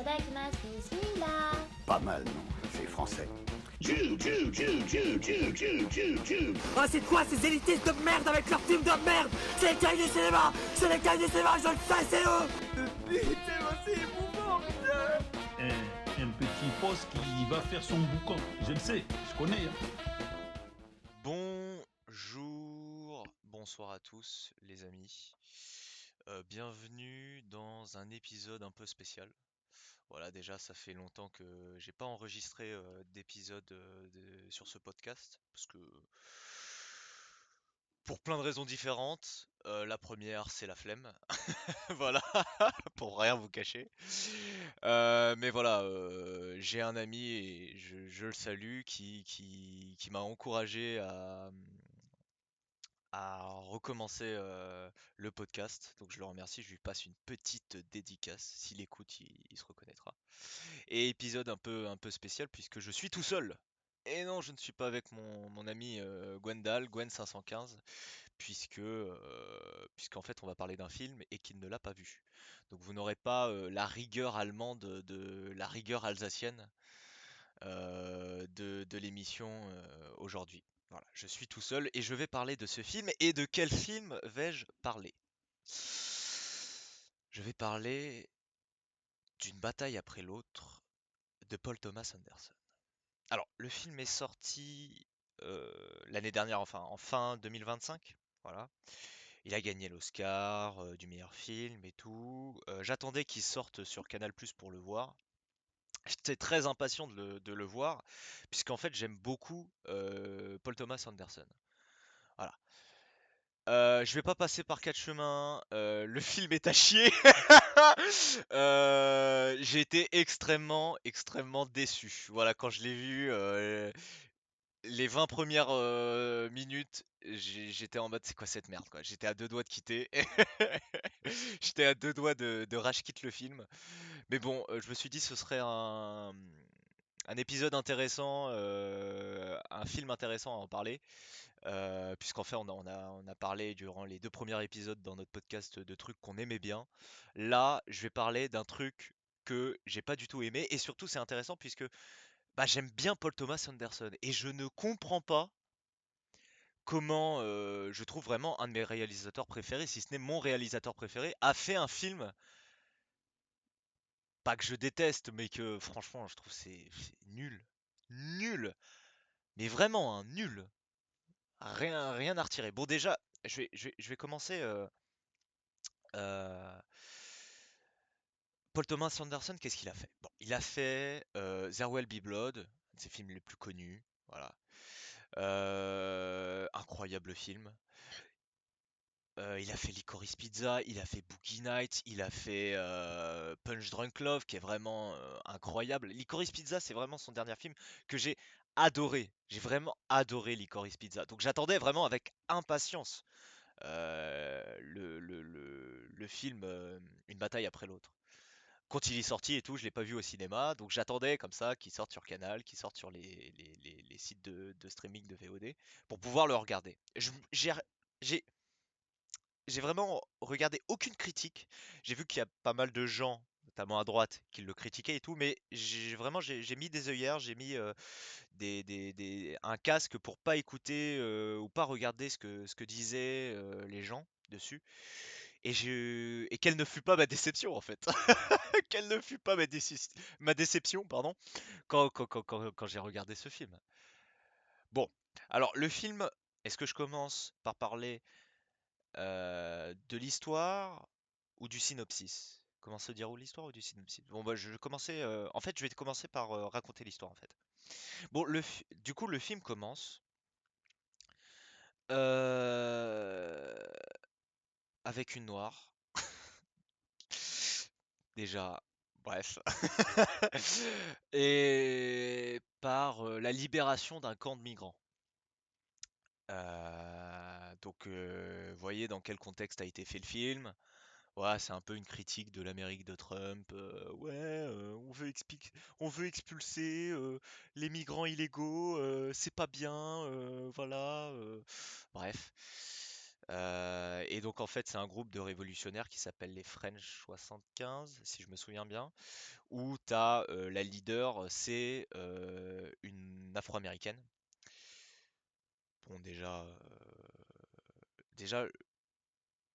Itadakimasu, bismillah. Pas mal, non? C'est français. Ah, c'est quoi ces élitistes de merde avec leur film de merde? C'est les cailles du cinéma! C'est les cailles du cinéma, je le sais, c'est eux! C'est émouvant, putain! Un petit poste qui va faire son boucan. Je le sais, je connais. Bonjour, bonsoir à tous les amis. Bienvenue dans un épisode un peu spécial. Voilà, déjà ça fait longtemps que j'ai pas enregistré d'épisode sur ce podcast parce que pour plein de raisons différentes. La première, c'est la flemme. Voilà, pour rien vous cacher. Mais voilà, j'ai un ami et je le salue qui m'a encouragé à recommencer le podcast. Donc je le remercie, je lui passe une petite dédicace. S'il écoute, il se reconnaîtra. Et épisode un peu spécial puisque je suis tout seul. Et non, je ne suis pas avec mon ami Gwendal, Gwen515, puisqu'en fait on va parler d'un film et qu'il ne l'a pas vu. Donc vous n'aurez pas la rigueur allemande de la rigueur alsacienne de l'émission aujourd'hui. Voilà, je suis tout seul et je vais parler de ce film. Et de quel film vais-je parler? Je vais parler d'une bataille après l'autre de Paul Thomas Anderson. Alors, le film est sorti l'année dernière, enfin en fin 2025. Voilà. Il a gagné l'Oscar du meilleur film et tout. J'attendais qu'il sorte sur Canal+ pour le voir. J'étais très impatient de le voir, puisqu'en fait j'aime beaucoup Paul Thomas Anderson. Voilà. Je vais pas passer par quatre chemins. Le film est à chier. J'ai été extrêmement déçu. Voilà, quand je l'ai vu, les 20 premières minutes, j'étais en mode c'est quoi cette merde quoi. J'étais à deux doigts de quitter. J'étais à deux doigts de rage quitte le film. Mais bon, je me suis dit ce serait un épisode intéressant, un film intéressant à en parler, puisqu'en fait on a parlé durant les deux premiers épisodes dans notre podcast de trucs qu'on aimait bien. Là, je vais parler d'un truc que j'ai pas du tout aimé, et surtout c'est intéressant puisque bah, j'aime bien Paul Thomas Anderson, et je ne comprends pas comment je trouve vraiment un de mes réalisateurs préférés, si ce n'est mon réalisateur préféré, a fait un film, pas que je déteste, mais que franchement je trouve c'est nul. Nul! Mais vraiment, un nul. Rien à retirer. Bon, déjà, je vais commencer. Euh, Paul Thomas Anderson, qu'est-ce qu'il a fait? Bon, il a fait There Will Be Blood, un de ses films les plus connus. Voilà. Incroyable film. Il a fait Licorice Pizza, il a fait Boogie Nights, il a fait Punch Drunk Love, qui est vraiment incroyable. Licorice Pizza, c'est vraiment son dernier film que j'ai adoré. J'ai vraiment adoré Licorice Pizza. Donc j'attendais vraiment avec impatience le film Une bataille après l'autre. Quand il est sorti et tout, je l'ai pas vu au cinéma, donc j'attendais comme ça qu'il sorte sur Canal, qu'il sorte sur les sites de streaming de VOD pour pouvoir le regarder. J'ai j'ai vraiment regardé aucune critique. J'ai vu qu'il y a pas mal de gens, notamment à droite, qui le critiquaient et tout, mais j'ai mis des œillères, j'ai mis un casque pour pas écouter ou pas regarder ce que disaient les gens dessus. Et quelle ne fut pas ma déception en fait. Quelle ne fut pas ma déception, pardon, quand j'ai regardé ce film. Bon, alors le film, est-ce que je commence par parler de l'histoire ou du synopsis? Comment se déroule l'histoire ou du synopsis? Bon bah je vais commencer. En fait, je vais commencer par raconter l'histoire en fait. Bon, du coup, le film commence euh, avec une noire. Déjà, bref. Et par la libération d'un camp de migrants. Donc, vous voyez dans quel contexte a été fait le film. Ouais, c'est un peu une critique de l'Amérique de Trump. Ouais, on veut expulser les migrants illégaux, c'est pas bien, voilà. Bref. Et donc en fait c'est un groupe de révolutionnaires qui s'appelle les French 75, si je me souviens bien, où t'as la leader, c'est une Afro-américaine. Bon déjà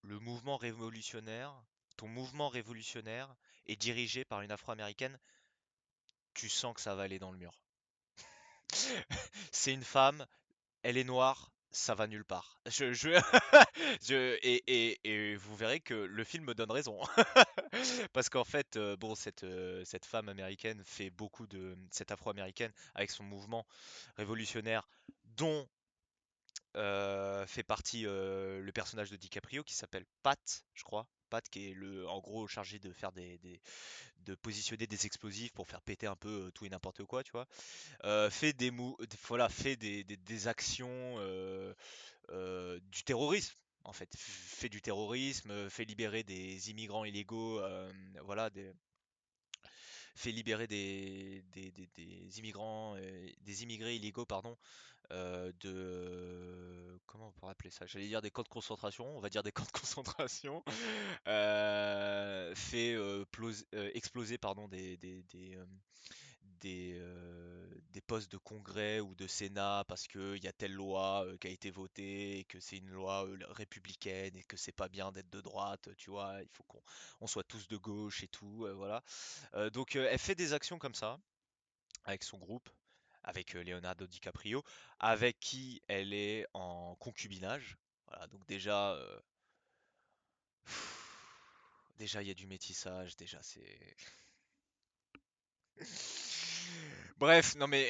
le mouvement révolutionnaire, ton mouvement révolutionnaire est dirigé par une Afro-américaine, tu sens que ça va aller dans le mur. C'est une femme, elle est noire, ça va nulle part. Et vous verrez que le film me donne raison. Parce qu'en fait, bon, cette femme américaine fait beaucoup cette afro-américaine avec son mouvement révolutionnaire, dont fait partie le personnage de DiCaprio qui s'appelle Pat, je crois. Pat qui est en gros chargé de faire de positionner des explosifs pour faire péter un peu tout et n'importe quoi, tu vois. Fait voilà, fait des actions du terrorisme. En fait, fait du terrorisme, fait libérer des immigrants illégaux, voilà, fait libérer des immigrants, des immigrés illégaux, pardon, comment on pourrait appeler ça? J'allais dire des camps de concentration, on va dire des camps de concentration. Fait exploser, pardon, des postes de congrès ou de sénat parce qu'il y a telle loi qui a été votée et que c'est une loi républicaine et que c'est pas bien d'être de droite, tu vois, il faut qu'on soit tous de gauche et tout, voilà. Donc elle fait des actions comme ça avec son groupe, avec Leonardo DiCaprio, avec qui elle est en concubinage. Voilà, donc déjà il y a du métissage, déjà c'est bref, non mais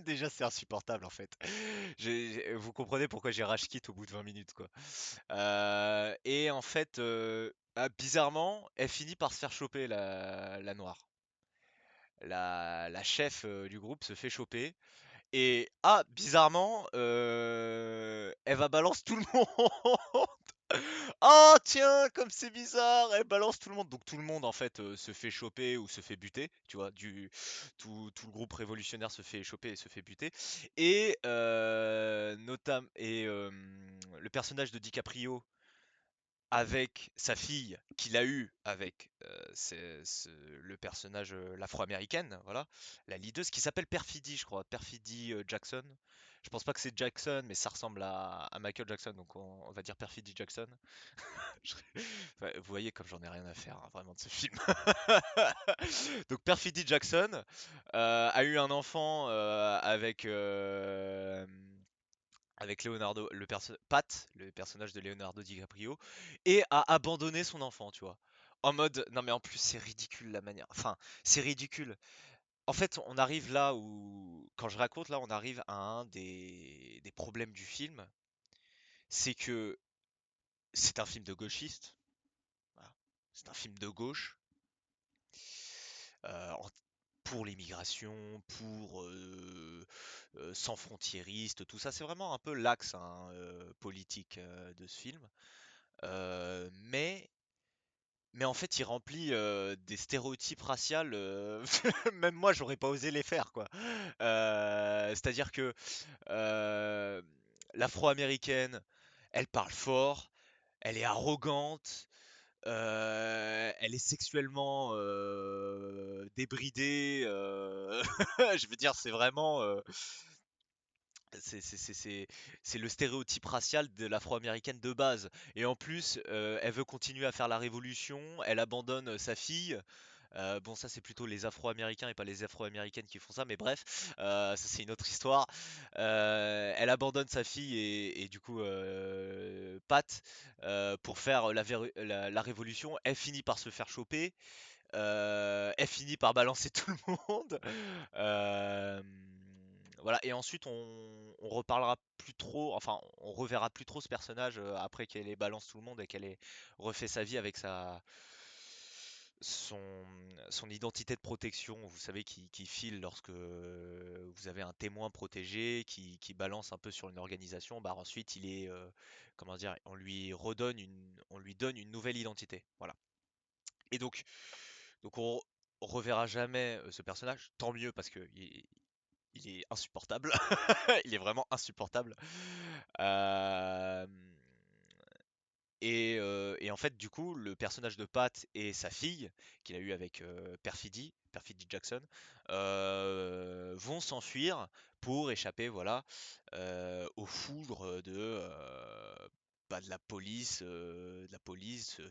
déjà c'est insupportable en fait. Vous comprenez pourquoi j'ai rage quit au bout de 20 minutes quoi. Et en fait, bizarrement, elle finit par se faire choper la noire. La chef du groupe se fait choper. Et bizarrement, elle va balance tout le monde. Oh tiens, comme c'est bizarre, elle balance tout le monde. Donc tout le monde en fait se fait choper ou se fait buter, tu vois, tout le groupe révolutionnaire se fait choper et se fait buter. Et le personnage de DiCaprio avec sa fille qu'il a eu avec le personnage, l'afro-américaine, voilà, la leaduse qui s'appelle Perfidy, je crois, Perfidy Jackson. Je pense pas que c'est Jackson, mais ça ressemble à Michael Jackson, donc on va dire Perfidy Jackson. Je- Enfin, vous voyez comme j'en ai rien à faire, hein, vraiment de ce film. Donc Perfidy Jackson a eu un enfant avec Leonardo, Pat, le personnage de Leonardo DiCaprio, et a abandonné son enfant, tu vois. En mode, non mais en plus c'est ridicule la manière. Enfin, c'est ridicule. En fait, on arrive là où, quand je raconte là, on arrive à un des problèmes du film, c'est que c'est un film de gauchiste. Voilà. C'est un film de gauche. euh, en- pour l'immigration, pour sans frontiériste, tout ça, c'est vraiment un peu l'axe hein, politique de ce film. Mais en fait, il remplit des stéréotypes raciaux. Même moi, j'aurais pas osé les faire, quoi. C'est-à-dire que euh, l'afro-américaine, elle parle fort, elle est arrogante, elle est sexuellement débridée. Je veux dire, c'est vraiment. C'est le stéréotype racial de l'afro-américaine de base. Et en plus, elle veut continuer à faire la révolution, elle abandonne sa fille. Bon, ça c'est plutôt les afro-américains et pas les afro-américaines qui font ça, mais bref, ça c'est une autre histoire. Elle abandonne sa fille et du coup, Pat, pour faire la révolution, elle finit par se faire choper. Elle finit par balancer tout le monde. Euh, voilà, et ensuite on reparlera plus trop, enfin on reverra plus trop ce personnage après qu'elle ait balance tout le monde et qu'elle ait refait sa vie avec son, son identité de protection, vous savez, qui file lorsque vous avez un témoin protégé qui balance un peu sur une organisation, bah ensuite il est, comment dire, on lui donne une nouvelle identité. Voilà. Et donc on reverra jamais ce personnage, tant mieux parce que il est insupportable. Il est vraiment insupportable. Euh, Et en fait, du coup, le personnage de Pat et sa fille, qu'il a eu avec Perfidy Jackson, vont s'enfuir pour échapper, voilà, aux foudres de la police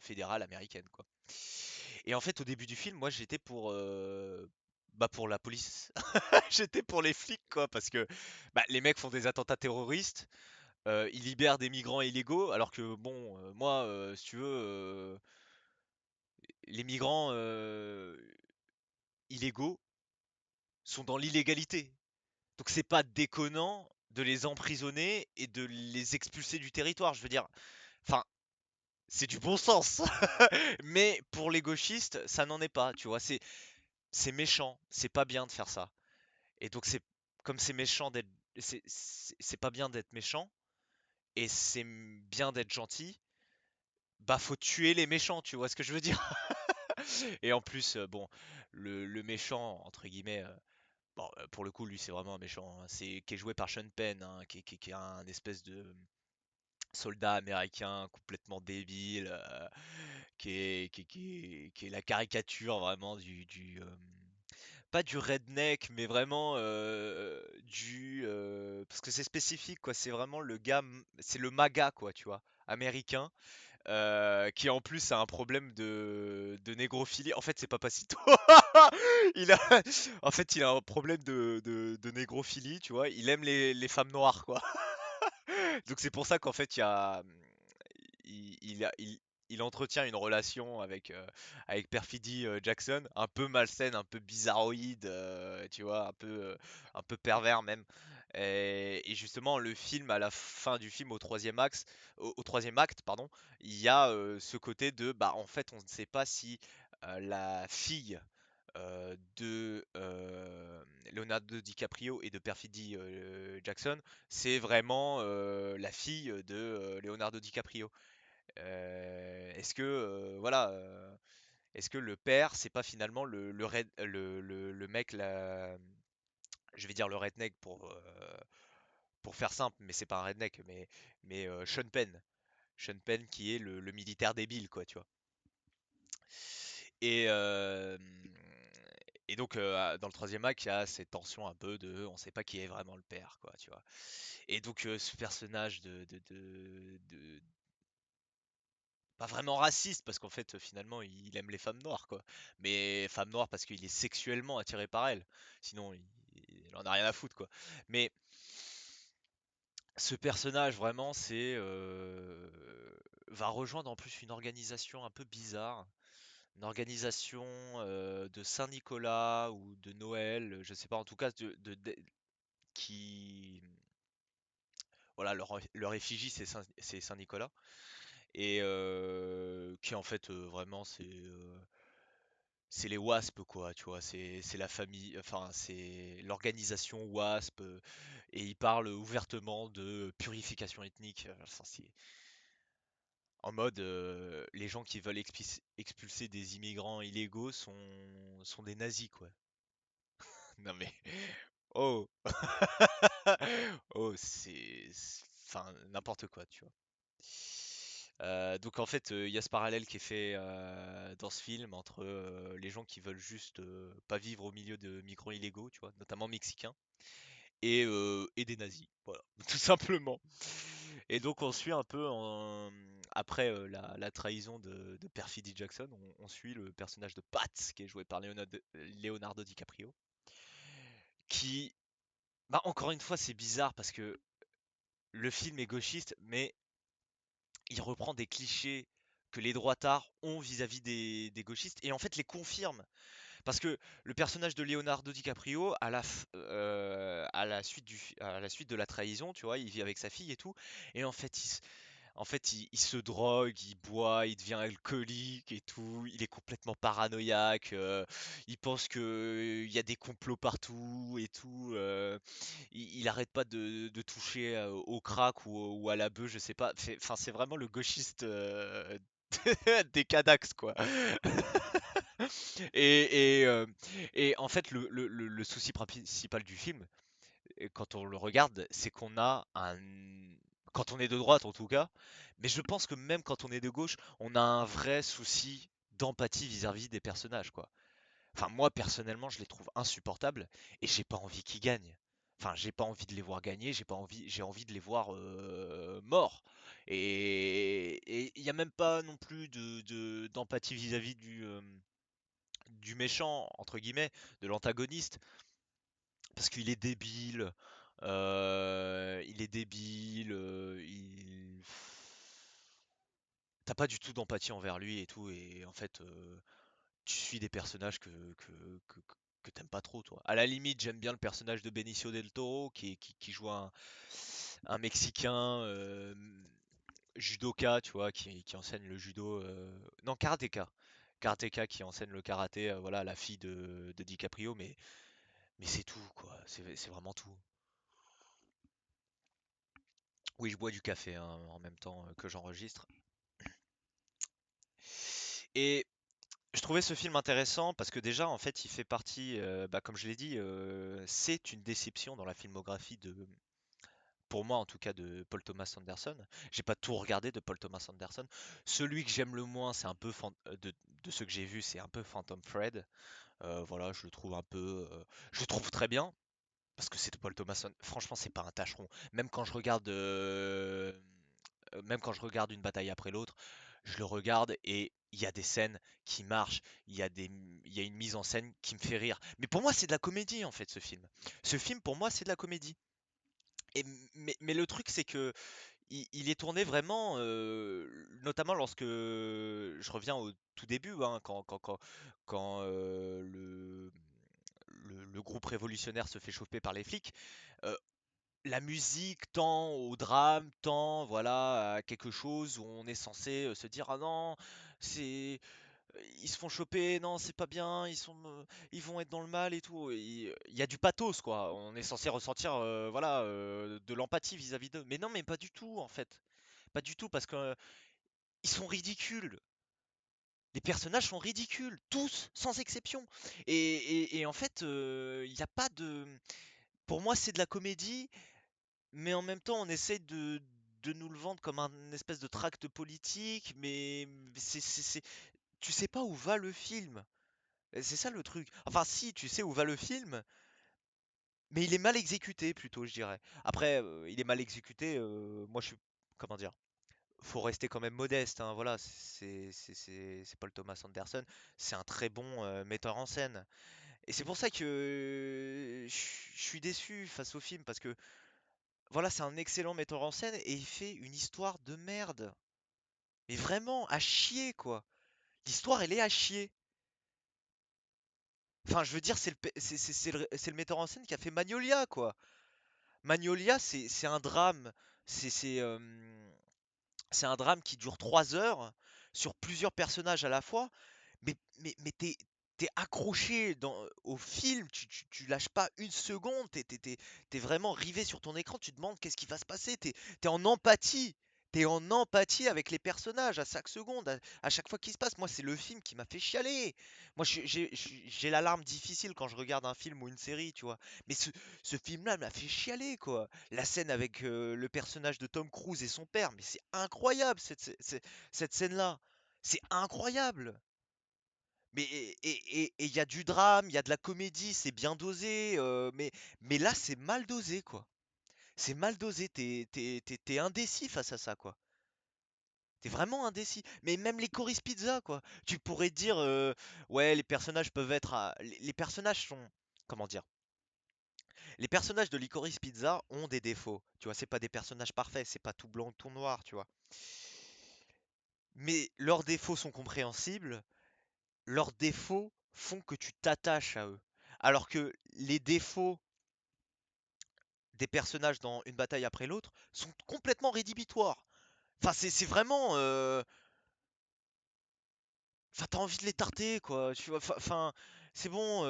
fédérale américaine, quoi. Et en fait, au début du film, moi, j'étais pour la police. J'étais pour les flics, quoi, parce que les mecs font des attentats terroristes, ils libèrent des migrants illégaux, alors que bon, moi, si tu veux, les migrants illégaux sont dans l'illégalité. Donc c'est pas déconnant de les emprisonner et de les expulser du territoire. Je veux dire, enfin, c'est du bon sens. Mais pour les gauchistes, ça n'en est pas, tu vois. C'est méchant, c'est pas bien de faire ça. Et donc comme c'est méchant d'être, c'est pas bien d'être méchant et c'est bien d'être gentil. Bah faut tuer les méchants, tu vois ce que je veux dire? Et en plus, bon, le méchant, entre guillemets, bon, pour le coup, lui, c'est vraiment un méchant, hein. Qui est joué par Sean Penn, hein, qui est un espèce de soldat américain complètement débile, qui est la caricature vraiment pas du redneck, mais vraiment parce que c'est spécifique, quoi. C'est vraiment le gars, c'est le MAGA, quoi, tu vois, américain, qui en plus a un problème de négrophilie. En fait, c'est Papacito. Il a, en fait, il a un problème de négrophilie, tu vois. Il aime les femmes noires, quoi. Donc c'est pour ça qu'en fait, il entretient une relation avec Perfidy Jackson, un peu malsaine, un peu bizarroïde, tu vois, un peu pervers même. Et justement, le film, à la fin du film, au troisième acte, pardon, il y a ce côté de, bah, en fait, on ne sait pas si la fille de Leonardo DiCaprio et de Perfidy Jackson, c'est vraiment la fille de Leonardo DiCaprio. Est-ce que voilà, est-ce que le père, c'est pas finalement le mec, je vais dire le redneck pour faire simple, mais c'est pas un redneck, mais Sean Penn. Sean Penn qui est le militaire débile, quoi, tu vois. Et, euh, et donc, dans le troisième acte, il y a cette tension un peu on sait pas qui est vraiment le père, quoi, tu vois. Et donc, ce personnage pas vraiment raciste, parce qu'en fait, finalement, il aime les femmes noires, quoi. Mais femmes noires parce qu'il est sexuellement attiré par elles. Sinon, il en a rien à foutre, quoi. Mais ce personnage, vraiment, va rejoindre en plus une organisation un peu bizarre. Une organisation de Saint-Nicolas ou de Noël, je sais pas, en tout cas, qui. Voilà, leur effigie, c'est Saint-Nicolas. Et qui, en fait, vraiment, c'est les WASP, quoi, tu vois, c'est la famille, enfin, c'est l'organisation WASP, et ils parlent ouvertement de purification ethnique. Enfin, en mode, les gens qui veulent expulser des immigrants illégaux sont des nazis, quoi. Non mais, oh, oh, enfin, n'importe quoi, tu vois. Donc en fait, il y a ce parallèle qui est fait dans ce film entre les gens qui veulent juste pas vivre au milieu de migrants illégaux, tu vois, notamment mexicains, et des nazis, voilà, tout simplement. Et donc on suit un peu après la trahison de Perfidy Jackson, on suit le personnage de Pat, qui est joué par Leonardo DiCaprio, qui, bah, encore une fois, c'est bizarre parce que le film est gauchiste, mais il reprend des clichés que les droitards ont vis-à-vis des gauchistes et en fait les confirme. Parce que le personnage de Leonardo DiCaprio, à la suite de la trahison, tu vois, il vit avec sa fille et tout, et en fait, il se drogue, il boit, il devient alcoolique et tout. Il est complètement paranoïaque. Il pense que il y a des complots partout et tout. Il arrête pas de toucher au crack ou à la bœuf, je sais pas. Enfin, c'est vraiment le gauchiste des Cadax, quoi. Et, et, euh, et en fait, le souci principal du film, et quand on le regarde, c'est qu'on a Quand on est de droite, en tout cas. Mais je pense que même quand on est de gauche, on a un vrai souci d'empathie vis-à-vis des personnages, quoi. Enfin, moi, personnellement, je les trouve insupportables et j'ai pas envie qu'ils gagnent. Enfin, j'ai pas envie de les voir gagner, j'ai envie de les voir morts. Et il n'y a même pas non plus d'empathie vis-à-vis du méchant, entre guillemets, de l'antagoniste, parce qu'il est débile, t'as pas du tout d'empathie envers lui et tout, et en fait, tu suis des personnages que t'aimes pas trop, toi. À la limite, j'aime bien le personnage de Benicio del Toro, qui joue un Mexicain judoka, tu vois, qui enseigne le judo. Non, karatéka. Karatéka qui enseigne le karaté, voilà, la fille de DiCaprio, mais c'est tout, quoi. C'est vraiment tout. Oui, je bois du café hein, en même temps que j'enregistre. Et je trouvais ce film intéressant parce que déjà, en fait, il fait partie, bah, comme je l'ai dit, c'est une déception dans la filmographie pour moi en tout cas, de Paul Thomas Anderson. J'ai pas tout regardé de Paul Thomas Anderson. Celui que j'aime le moins, c'est un peu de ceux que j'ai vus, c'est un peu Phantom Thread. Voilà, je le trouve un peu, je le trouve très bien parce que c'est de Paul Thomas. Franchement, c'est pas un tâcheron. Même quand je regarde une bataille après l'autre, je le regarde et il y a des scènes qui marchent, il y a une mise en scène qui me fait rire. Mais pour moi, c'est de la comédie en fait, ce film. Ce film, pour moi, c'est de la comédie. Mais le truc, c'est que il est tourné vraiment, notamment lorsque je reviens au tout début, hein, quand le groupe révolutionnaire se fait choper par les flics. euh, la musique tend au drame, tend voilà à quelque chose où on est censé se dire ah non, c'est ils se font choper, non c'est pas bien, ils vont être dans le mal et tout. Il y a du pathos quoi. On est censé ressentir voilà de l'empathie vis-à-vis d'eux. Mais non, mais pas du tout en fait. Pas du tout parce que ils sont ridicules. Les personnages sont ridicules, tous sans exception. Et en fait, il n'y a pas de. Pour moi, c'est de la comédie. Mais en même temps, on essaye de nous le vendre comme un espèce de tract politique, mais tu sais pas où va le film. Et c'est ça le truc. Enfin, si, tu sais où va le film, mais il est mal exécuté plutôt, je dirais. Après, il est mal exécuté. Moi, je suis, comment dire, faut rester quand même modeste, hein, voilà. C'est Paul Thomas Anderson. C'est un très bon metteur en scène. Et c'est pour ça que je suis déçu face au film parce que voilà, c'est un excellent metteur en scène et il fait une histoire de merde. Mais vraiment, à chier, quoi. L'histoire, elle est à chier. Enfin, je veux dire, c'est le metteur en scène qui a fait Magnolia, quoi. Magnolia, c'est un drame. C'est c'est, euh, c'est un drame qui dure 3 heures sur plusieurs personnages à la fois. Mais t'es accroché au film, tu lâches pas une seconde, t'es vraiment rivé sur ton écran, tu te demandes qu'est-ce qui va se passer, t'es en empathie, t'es en empathie avec les personnages à chaque seconde, à chaque fois qu'il se passe. Moi, c'est le film qui m'a fait chialer. Moi, j'ai l'alarme difficile quand je regarde un film ou une série, tu vois. Mais ce film-là m'a fait chialer, quoi. La scène avec le personnage de Tom Cruise et son père, mais c'est incroyable cette scène-là. C'est incroyable. Mais et il y a du drame, il y a de la comédie, c'est bien dosé, mais là c'est mal dosé quoi. C'est mal dosé, t'es indécis face à ça quoi. T'es vraiment indécis. Mais même les Coris Pizza quoi. Tu pourrais dire ouais les personnages peuvent être les personnages sont comment dire? Les personnages de Licorice Pizza ont des défauts. Tu vois, c'est pas des personnages parfaits, c'est pas tout blanc ou tout noir, tu vois. Mais leurs défauts sont compréhensibles, leurs défauts font que tu t'attaches à eux. Alors que les défauts des personnages dans une bataille après l'autre sont complètement rédhibitoires. Enfin, c'est vraiment. Enfin, t'as envie de les tarter, quoi. Tu vois, enfin, c'est bon,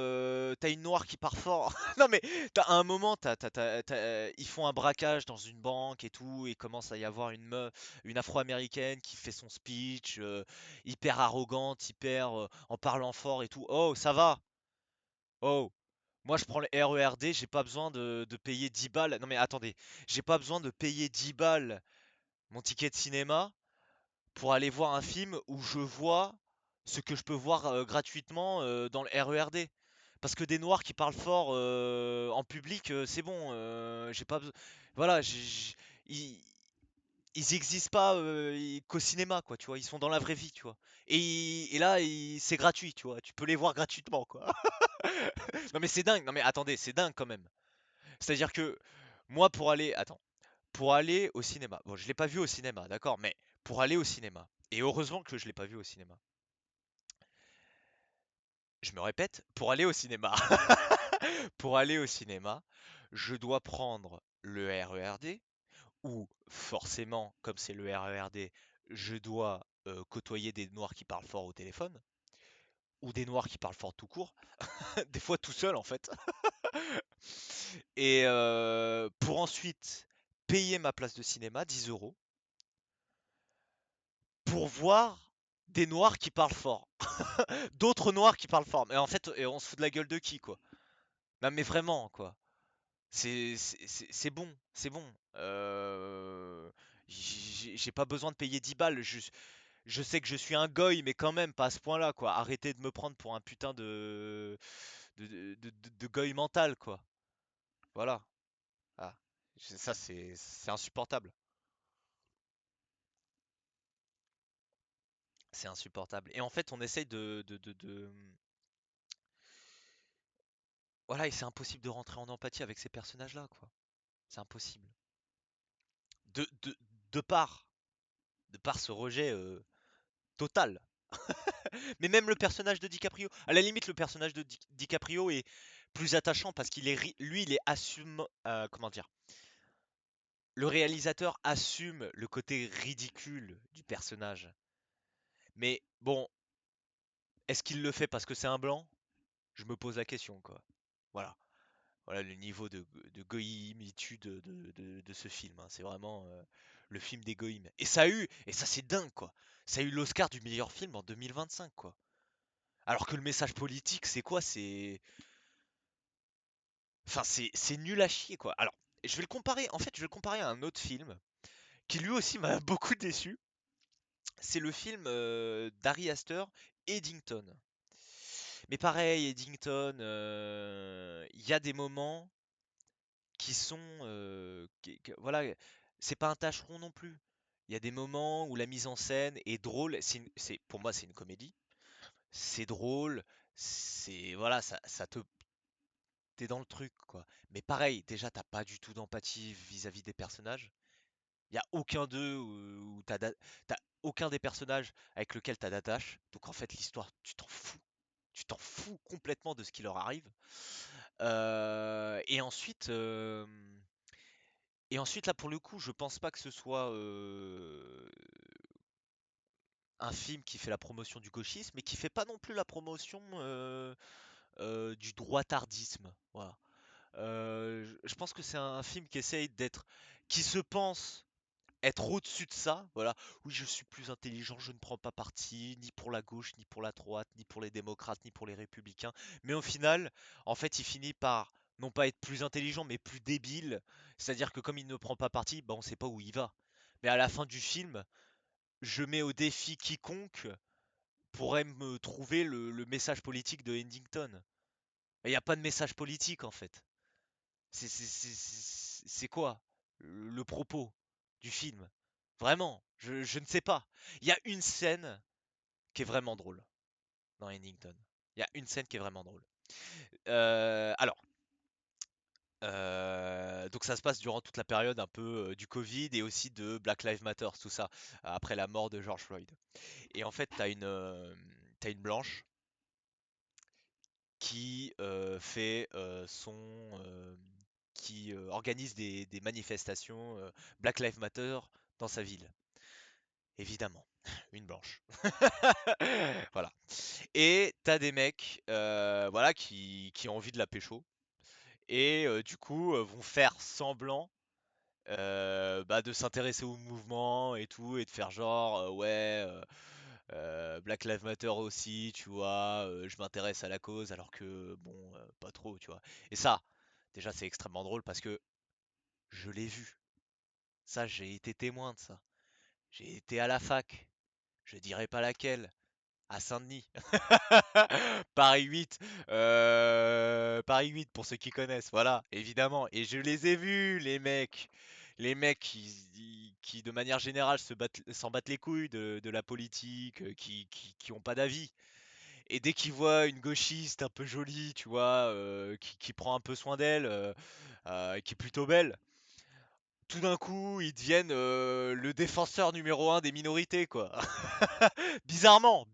t'as une noire qui part fort. Non, mais à un moment, ils font un braquage dans une banque et tout, et commence à y avoir une meuf, une afro-américaine qui fait son speech, hyper arrogante, hyper en parlant fort et tout. Oh, ça va. Oh. Moi, je prends le RERD, j'ai pas besoin de payer 10 balles. Non mais attendez, j'ai pas besoin de payer 10 balles mon ticket de cinéma pour aller voir un film où je vois ce que je peux voir gratuitement dans le RERD. Parce que des noirs qui parlent fort en public, c'est bon, j'ai pas besoin. Voilà, ils, ils existent pas qu'au cinéma, quoi, tu vois, ils sont dans la vraie vie, tu vois. Et là, c'est gratuit, tu vois, tu peux les voir gratuitement, quoi. Non mais c'est dingue, non mais attendez, c'est dingue quand même. C'est-à-dire que moi pour aller, attends, pour aller au cinéma, bon je l'ai pas vu au cinéma, d'accord, mais pour aller au cinéma, et heureusement que je l'ai pas vu au cinéma, je me répète, pour aller au cinéma, pour aller au cinéma, je dois prendre le RERD, ou forcément, comme c'est le RERD, je dois côtoyer des noirs qui parlent fort au téléphone, ou des noirs qui parlent fort tout court, des fois tout seul en fait, et pour ensuite payer ma place de cinéma, 10 euros, pour voir des noirs qui parlent fort. D'autres noirs qui parlent fort. Mais en fait, on se fout de la gueule de qui, quoi? Non, mais vraiment, quoi. C'est bon, c'est bon. J'ai pas besoin de payer 10 balles. Je sais que je suis un goy, mais quand même, pas à ce point-là, quoi. Arrêtez de me prendre pour un putain de goy mental, quoi. Voilà. Ah. Ça, c'est insupportable. C'est insupportable. Et en fait, on essaye voilà, et c'est impossible de rentrer en empathie avec ces personnages-là, quoi. C'est impossible. De, de, de par, de par ce rejet total. Mais même le personnage de DiCaprio, à la limite, le personnage de DiCaprio est plus attachant parce qu'il est, lui, il est assume, comment dire, le réalisateur assume le côté ridicule du personnage. Mais bon, est-ce qu'il le fait parce que c'est un blanc? Je me pose la question, quoi. Voilà. Voilà le niveau de goïmitude de ce film, hein. C'est vraiment le film des goïms. Et ça a eu, et ça c'est dingue quoi, ça a eu l'Oscar du meilleur film en 2025 quoi. Alors que le message politique, c'est quoi? Enfin, c'est nul à chier quoi. Alors, je vais le comparer, en fait, je vais le comparer à un autre film qui lui aussi m'a beaucoup déçu. C'est le film d'Ari Aster, Eddington. Mais pareil, Eddington, il y a des moments qui sont voilà, c'est pas un tâcheron non plus. Il y a des moments où la mise en scène est drôle, pour moi c'est une comédie. C'est drôle, c'est voilà, ça te t'es dans le truc quoi. Mais pareil, déjà t'as pas du tout d'empathie vis-à-vis des personnages. Il y a aucun d'eux où t'as aucun des personnages avec lequel t'as d'attache. Donc en fait l'histoire, tu t'en fous. Tu t'en fous complètement de ce qui leur arrive. Et ensuite, là, pour le coup, je pense pas que ce soit un film qui fait la promotion du gauchisme, mais qui fait pas non plus la promotion du droitardisme. Voilà. Je pense que c'est un film qui essaye qui se pense être au-dessus de ça. Voilà. Oui, je suis plus intelligent, je ne prends pas parti, ni pour la gauche, ni pour la droite, ni pour les démocrates, ni pour les républicains. Mais au final, en fait, il finit par non pas être plus intelligent, mais plus débile. C'est-à-dire que comme il ne prend pas parti, bah, on sait pas où il va. Mais à la fin du film, je mets au défi quiconque pourrait me trouver le message politique de Eddington. Il n'y a pas de message politique en fait. C'est quoi le propos du film? Vraiment, je ne sais pas. Il y a une scène qui est vraiment drôle dans Eddington. Il y a une scène qui est vraiment drôle. Alors, donc ça se passe durant toute la période un peu du Covid et aussi de Black Lives Matter, tout ça, après la mort de George Floyd. Et en fait, t'as une blanche qui fait qui organise des manifestations Black Lives Matter dans sa ville. Évidemment, une blanche. Voilà. Et t'as des mecs, voilà, qui ont envie de la pécho et du coup vont faire semblant bah, de s'intéresser au mouvement et tout et de faire genre ouais. Black Lives Matter aussi, tu vois, je m'intéresse à la cause alors que bon, pas trop, tu vois. Et ça, déjà c'est extrêmement drôle parce que je l'ai vu. Ça, j'ai été témoin de ça. J'ai été à la fac, je dirais pas laquelle, à Saint-Denis. Paris 8, Paris 8 pour ceux qui connaissent, voilà, évidemment. Et je les ai vus, les mecs qui de manière générale s'en battent les couilles de la politique, qui ont pas d'avis. Et dès qu'ils voient une gauchiste un peu jolie, tu vois, qui prend un peu soin d'elle, qui est plutôt belle, tout d'un coup, ils deviennent le défenseur numéro un des minorités, quoi. Bizarrement,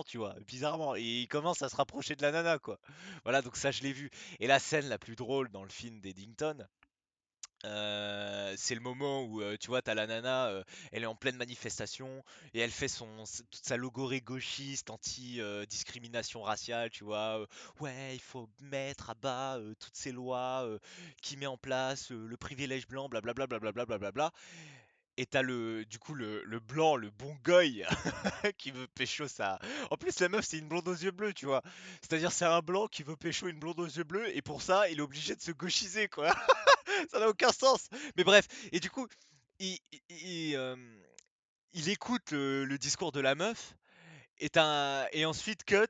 tu vois, bizarrement. Et ils commencent à se rapprocher de la nana, quoi. Voilà, donc ça, je l'ai vu. Et la scène la plus drôle dans le film d'Eddington, c'est le moment où tu vois, t'as la nana, elle est en pleine manifestation et elle fait toute sa logorée gauchiste anti-discrimination raciale, tu vois. Ouais, il faut mettre à bas toutes ces lois qui met en place le privilège blanc, blablabla, blablabla, blablabla. Et t'as du coup, le blanc, le bon goy qui veut pécho ça. En plus, la meuf, c'est une blonde aux yeux bleus, tu vois. C'est-à-dire, c'est un blanc qui veut pécho une blonde aux yeux bleus et pour ça, il est obligé de se gauchiser, quoi. Ça n'a aucun sens. Mais bref, et du coup, il, il, il, euh, il écoute le discours de la meuf et ensuite cut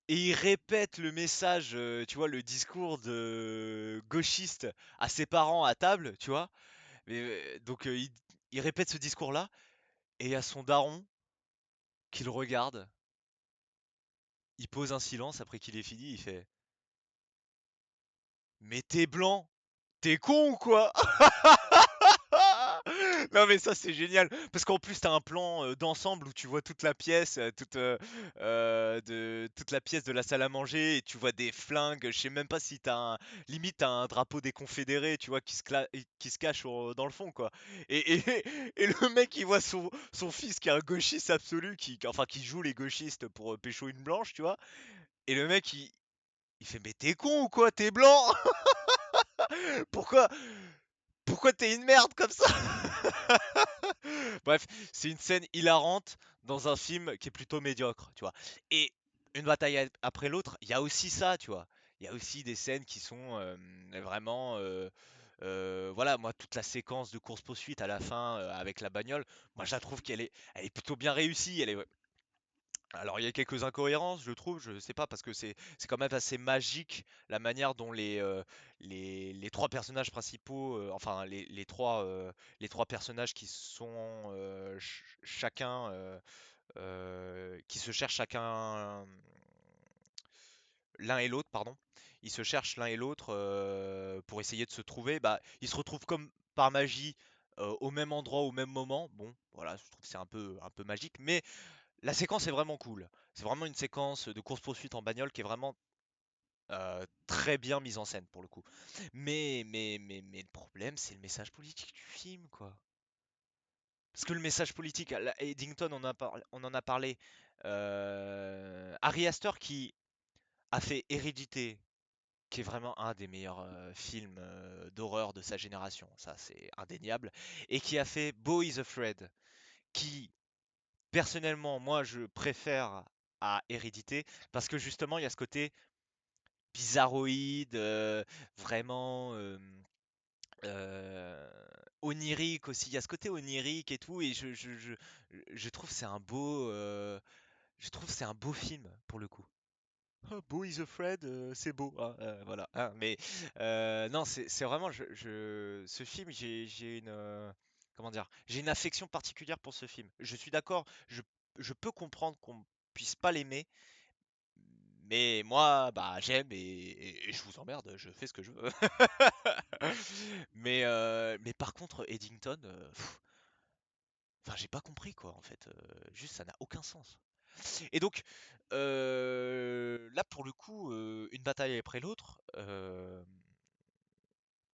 et il répète le message, tu vois, le discours de gauchiste à ses parents à table, tu vois. Donc il répète ce discours-là et il y a son daron qui le regarde. Il pose un silence après qu'il ait fini. Il fait: mais t'es blanc, t'es con ou quoi? Non mais ça c'est génial parce qu'en plus t'as un plan d'ensemble où tu vois toute la pièce, toute la pièce de la salle à manger et tu vois des flingues. Je sais même pas si limite t'as un drapeau des Confédérés, tu vois, qui se cache dans le fond quoi. Et le mec il voit son fils qui est un gauchiste absolu, enfin qui joue les gauchistes pour pécho une blanche, tu vois. Et le mec il fait: mais t'es con ou quoi? T'es blanc? Pourquoi? Pourquoi t'es une merde comme ça? Bref, c'est une scène hilarante dans un film qui est plutôt médiocre, tu vois. Et une bataille après l'autre, il y a aussi ça, tu vois. Il y a aussi des scènes qui sont vraiment, voilà, moi toute la séquence de course-poursuite à la fin avec la bagnole, moi je la trouve elle est plutôt bien réussie. Alors il y a quelques incohérences, je trouve, je sais pas, parce que c'est quand même assez magique la manière dont les trois personnages principaux, enfin les trois personnages qui sont chacun qui se cherchent chacun l'un et l'autre, pardon. Ils se cherchent l'un et l'autre pour essayer de se trouver. Bah, ils se retrouvent comme par magie au même endroit, au même moment. Bon, voilà, je trouve que c'est un peu magique, mais la séquence est vraiment cool. C'est vraiment une séquence de course-poursuite en bagnole qui est vraiment très bien mise en scène pour le coup. Mais le problème, c'est le message politique du film, quoi. Parce que le message politique, Eddington, on en a parlé. Ari Aster qui a fait Hérédité, qui est vraiment un des meilleurs films d'horreur de sa génération, ça c'est indéniable, et qui a fait Beau is Afraid, qui personnellement, moi, je préfère à Hérédité parce que justement, il y a ce côté bizarroïde, vraiment euh, onirique aussi. Il y a ce côté onirique et tout, et je trouve que c'est un je trouve que c'est un beau film pour le coup. Oh, Beau is Afraid, c'est beau, hein, voilà, hein. Mais non, c'est vraiment, ce film, j'ai une, comment dire, j'ai une affection particulière pour ce film. Je suis d'accord, je peux comprendre qu'on puisse pas l'aimer, mais moi, bah, j'aime et je vous emmerde, je fais ce que je veux. Mais par contre, Eddington, enfin, j'ai pas compris quoi, en fait, juste ça n'a aucun sens. Et donc, là, pour le coup, une bataille après l'autre,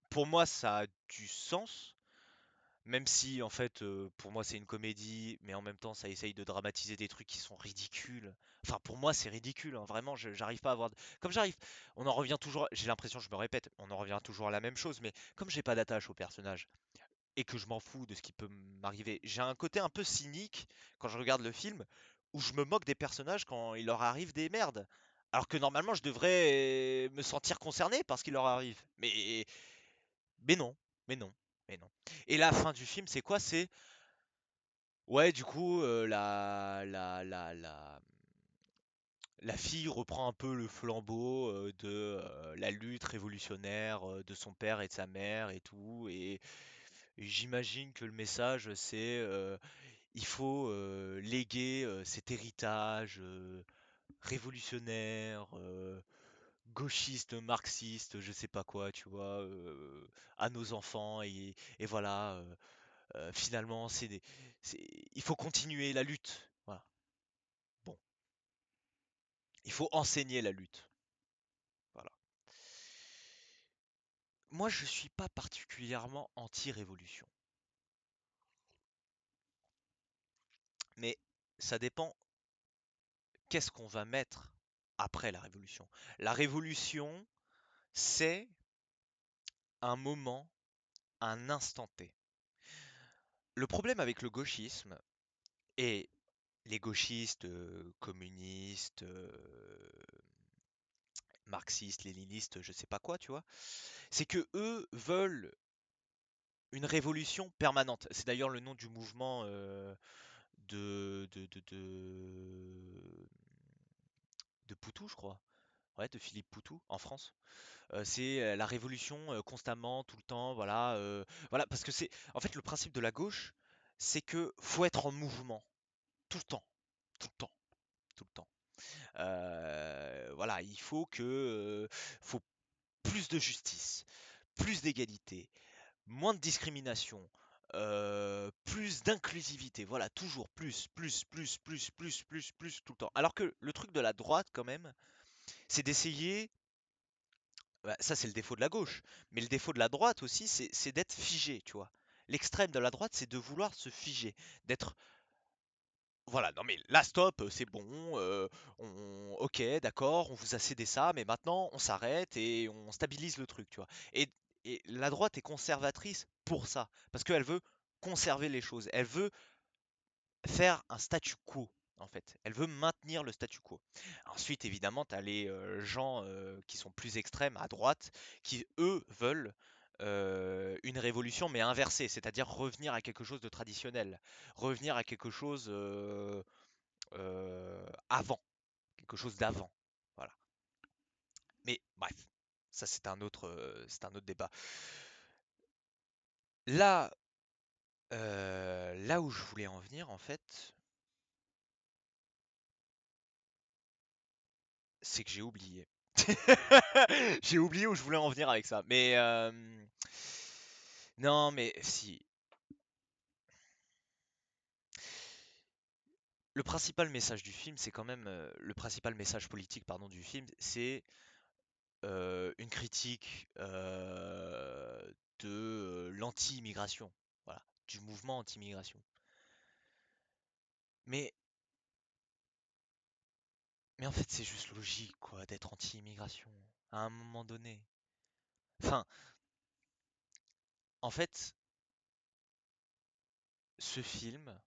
pour moi, ça a du sens, même si, en fait, pour moi, c'est une comédie, mais en même temps, ça essaye de dramatiser des trucs qui sont ridicules. Enfin, pour moi, c'est ridicule, hein, vraiment, j'arrive pas à avoir. Comme j'arrive, on en revient toujours. J'ai l'impression, je me répète, on en revient toujours à la même chose, mais comme j'ai pas d'attache au personnage et que je m'en fous de ce qui peut m'arriver, j'ai un côté un peu cynique quand je regarde le film où je me moque des personnages quand il leur arrive des merdes. Alors que normalement, je devrais me sentir concerné par ce qui leur arrive. Mais non, mais non, mais non. Et la fin du film, c'est quoi? C'est ouais, du coup, la fille reprend un peu le flambeau de la lutte révolutionnaire de son père et de sa mère et tout. Et j'imagine que le message, c'est il faut léguer cet héritage révolutionnaire, gauchiste, marxiste, je sais pas quoi, tu vois, à nos enfants. Et voilà, finalement, il faut continuer la lutte. Voilà. Bon, il faut enseigner la lutte. Voilà. Moi, je suis pas particulièrement anti-révolution, mais ça dépend qu'est-ce qu'on va mettre après la révolution. La révolution, c'est un moment, un instant T. Le problème avec le gauchisme et les gauchistes, communistes, marxistes, léninistes, je sais pas quoi, tu vois, c'est que eux veulent une révolution permanente. C'est d'ailleurs le nom du mouvement de, de, de, de, de Poutou, je crois. Ouais, de Philippe Poutou en France. C'est la révolution constamment, tout le temps, voilà, voilà, parce que c'est, en fait, le principe de la gauche, c'est que faut être en mouvement tout le temps, tout le temps, tout le temps. Voilà, faut plus de justice, plus d'égalité, moins de discrimination, plus d'inclusivité. Voilà, toujours plus tout le temps. Alors que le truc de la droite, quand même, c'est d'essayer. Bah, ça, c'est le défaut de la gauche. Mais le défaut de la droite aussi, c'est d'être figé, tu vois. L'extrême de la droite, c'est de vouloir se figer, d'être voilà, non mais là stop, c'est bon, ok, d'accord, on vous a cédé ça, mais maintenant on s'arrête et on stabilise le truc, tu vois. Et la droite est conservatrice pour ça, parce qu'elle veut conserver les choses, elle veut faire un statu quo, en fait. Elle veut maintenir le statu quo. Ensuite, évidemment, tu as les gens qui sont plus extrêmes à droite, qui, eux, veulent une révolution, mais inversée, c'est-à-dire revenir à quelque chose de traditionnel, revenir à quelque chose avant, quelque chose d'avant. Voilà. Mais bref, ça c'est un autre débat. Là, là où je voulais en venir, en fait, c'est que j'ai oublié. J'ai oublié où je voulais en venir avec ça. Mais non, mais si. Le principal message du film, c'est quand même le principal message politique, pardon, du film, c'est une critique de l'anti-immigration, voilà, du mouvement anti-immigration. Mais, mais en fait, c'est juste logique, quoi, d'être anti-immigration à un moment donné. Enfin, en fait, ce film.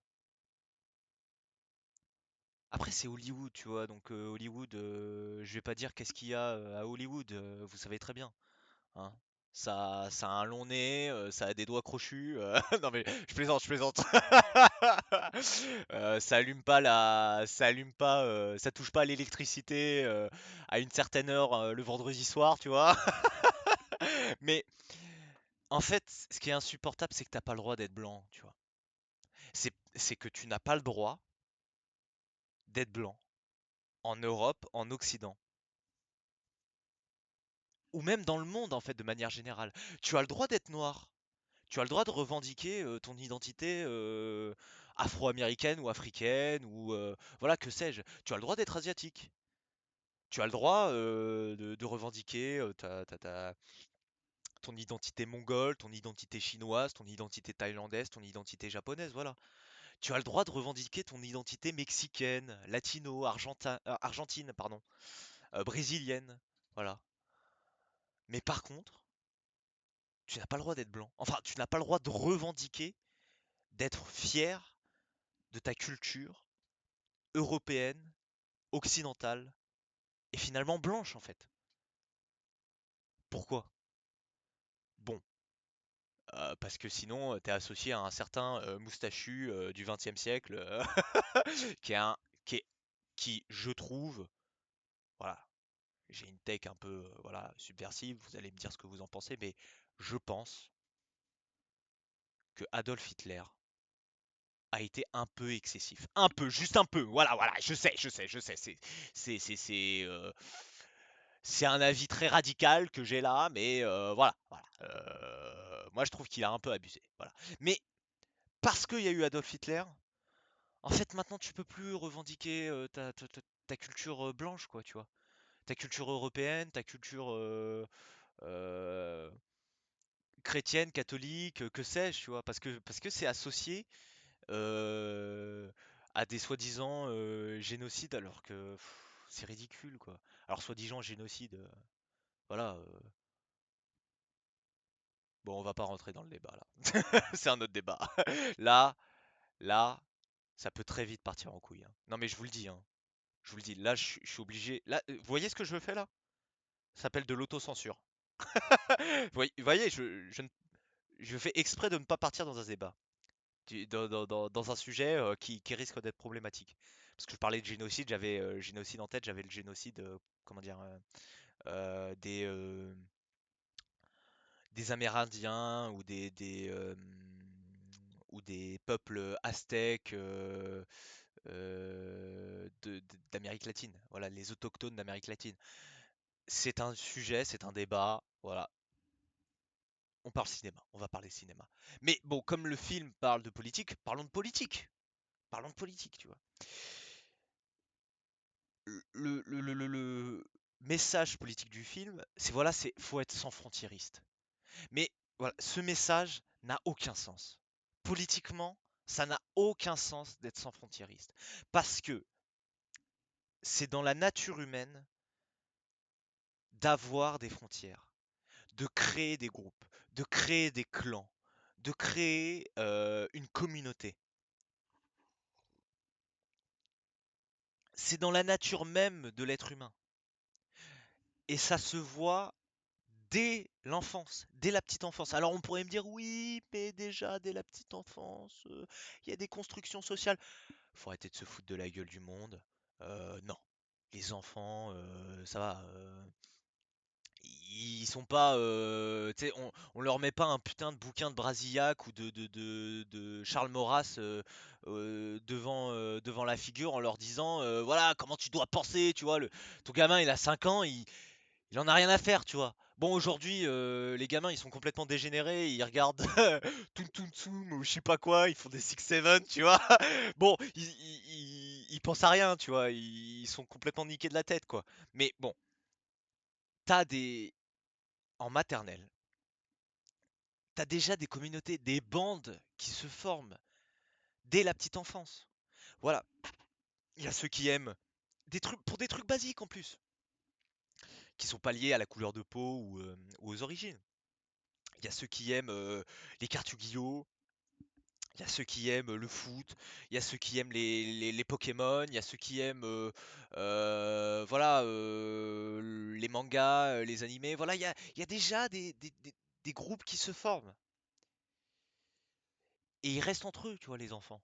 Après, c'est Hollywood, tu vois, donc Hollywood, je vais pas dire qu'est-ce qu'il y a à Hollywood, vous savez très bien, hein. Ça a un long nez, ça a des doigts crochus, non mais je plaisante, je plaisante. Ça allume pas, ça touche pas à l'électricité à une certaine heure le vendredi soir, tu vois. Mais en fait, ce qui est insupportable, c'est que t'as pas le droit d'être blanc, tu vois. C'est que tu n'as pas le droit d'être blanc en Europe, en Occident. Ou même dans le monde en fait de manière générale. Tu as le droit d'être noir. Tu as le droit de revendiquer ton identité afro-américaine ou africaine ou voilà que sais-je. Tu as le droit d'être asiatique. Tu as le droit de revendiquer ton identité mongole, ton identité chinoise, ton identité thaïlandaise, ton identité japonaise, voilà. Tu as le droit de revendiquer ton identité mexicaine, latino, argentine, pardon, brésilienne, voilà. Mais par contre, tu n'as pas le droit d'être blanc. Enfin, tu n'as pas le droit de revendiquer, d'être fier de ta culture européenne, occidentale, et finalement blanche en fait. Pourquoi? Bon, parce que sinon t'es associé à un certain moustachu du XXe siècle qui est un qui est qui je trouve, voilà, j'ai une take un peu voilà subversive. Vous allez me dire ce que vous en pensez, mais je pense que Adolf Hitler a été un peu excessif. Un peu, juste un peu. Voilà, voilà, je sais. C'est un avis très radical que j'ai là, mais voilà, voilà. Moi, je trouve qu'il a un peu abusé. Voilà. Mais parce qu'il y a eu Adolf Hitler, en fait, maintenant, tu peux plus revendiquer ta culture blanche, quoi, tu vois. Ta culture européenne, ta culture euh, chrétienne, catholique, que sais-je, tu vois, parce que c'est associé euh, à des soi-disant génocides, alors que c'est ridicule, quoi. Alors, soi-disant génocide, voilà. Bon, on va pas rentrer dans le débat là. C'est un autre débat. Là, là, ça peut très vite partir en couille, hein. Non, mais je vous le dis, hein. Je vous le dis. Là, je suis obligé. Là, vous voyez ce que je fais là? Ça s'appelle de l'autocensure. Vous voyez, je fais exprès de ne pas partir dans un débat, dans un sujet qui risque d'être problématique. Parce que je parlais de génocide, j'avais génocide en tête, j'avais le génocide, comment dire, euh, des, euh, des Amérindiens ou des peuples aztèques d'Amérique latine. Voilà, les autochtones d'Amérique latine. C'est un sujet, c'est un débat. Voilà, on parle cinéma, on va parler cinéma. Mais bon, comme le film parle de politique, parlons de politique. Parlons de politique, tu vois. Le message politique du film, c'est voilà, c'est faut être sans frontiériste. Mais voilà, ce message n'a aucun sens. Politiquement, ça n'a aucun sens d'être sans frontiériste. Parce que c'est dans la nature humaine d'avoir des frontières, de créer des groupes, de créer des clans, de créer une communauté. C'est dans la nature même de l'être humain. Et ça se voit dès l'enfance, dès la petite enfance. Alors on pourrait me dire oui, mais déjà dès la petite enfance, il y a des constructions sociales. Faut arrêter de se foutre de la gueule du monde. Non, les enfants, ça va. Ils sont pas, tu sais, on leur met pas un putain de bouquin de Brasillac ou de Charles Maurras devant la figure en leur disant, voilà comment tu dois penser, tu vois. Ton gamin il a 5 ans, il en a rien à faire, tu vois. Bon, aujourd'hui, les gamins, ils sont complètement dégénérés, ils regardent Toon Toon Tsoum ou je sais pas quoi, ils font des 6-7, tu vois. Bon, ils pensent à rien, tu vois, ils sont complètement niqués de la tête, quoi. Mais bon, t'as des... En maternelle, t'as déjà des communautés, des bandes qui se forment dès la petite enfance. Voilà, il y a ceux qui aiment des trucs, pour des trucs basiques en plus, qui sont pas liés à la couleur de peau ou aux origines. Il y a ceux qui aiment les cartes Yu-Gi-Oh! Il y a ceux qui aiment le foot, il y a ceux qui aiment les Pokémon, il y a ceux qui aiment voilà, les mangas, les animés. Voilà, il y a déjà des groupes qui se forment. Et ils restent entre eux, tu vois, les enfants.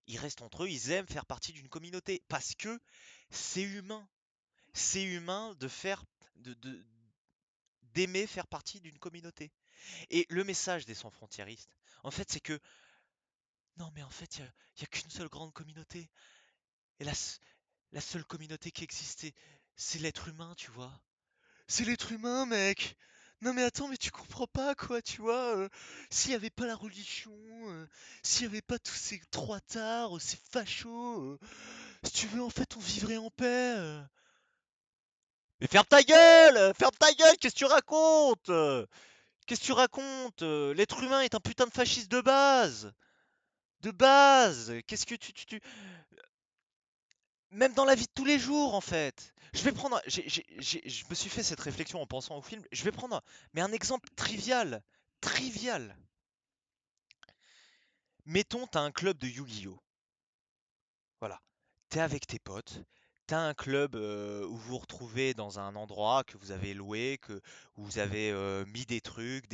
Ils restent entre eux, ils aiment faire partie d'une communauté. Parce que c'est humain. C'est humain d'aimer faire partie d'une communauté. Et le message des sans-frontiéristes, en fait, c'est que non, mais en fait, il y a qu'une seule grande communauté. Et la seule communauté qui existait, c'est l'être humain, tu vois. C'est l'être humain, mec. Non mais attends, mais tu comprends pas quoi, tu vois. S'il y avait pas la religion, s'il y avait pas tous ces trois tards, ces fachos, si tu veux, en fait, on vivrait en paix. Mais ferme ta gueule! Ferme ta gueule! Qu'est-ce que tu racontes? Qu'est-ce que tu racontes? L'être humain est un putain de fasciste de base! De base! Qu'est-ce que Même dans la vie de tous les jours, en fait. Je vais prendre. Je me suis fait cette réflexion en pensant au film. Je vais prendre mais un exemple trivial. Trivial. Mettons, t'as un club de Yu-Gi-Oh! Voilà. t'es avec tes potes, t'as un club où vous vous retrouvez dans un endroit que vous avez loué, où vous avez mis des trucs,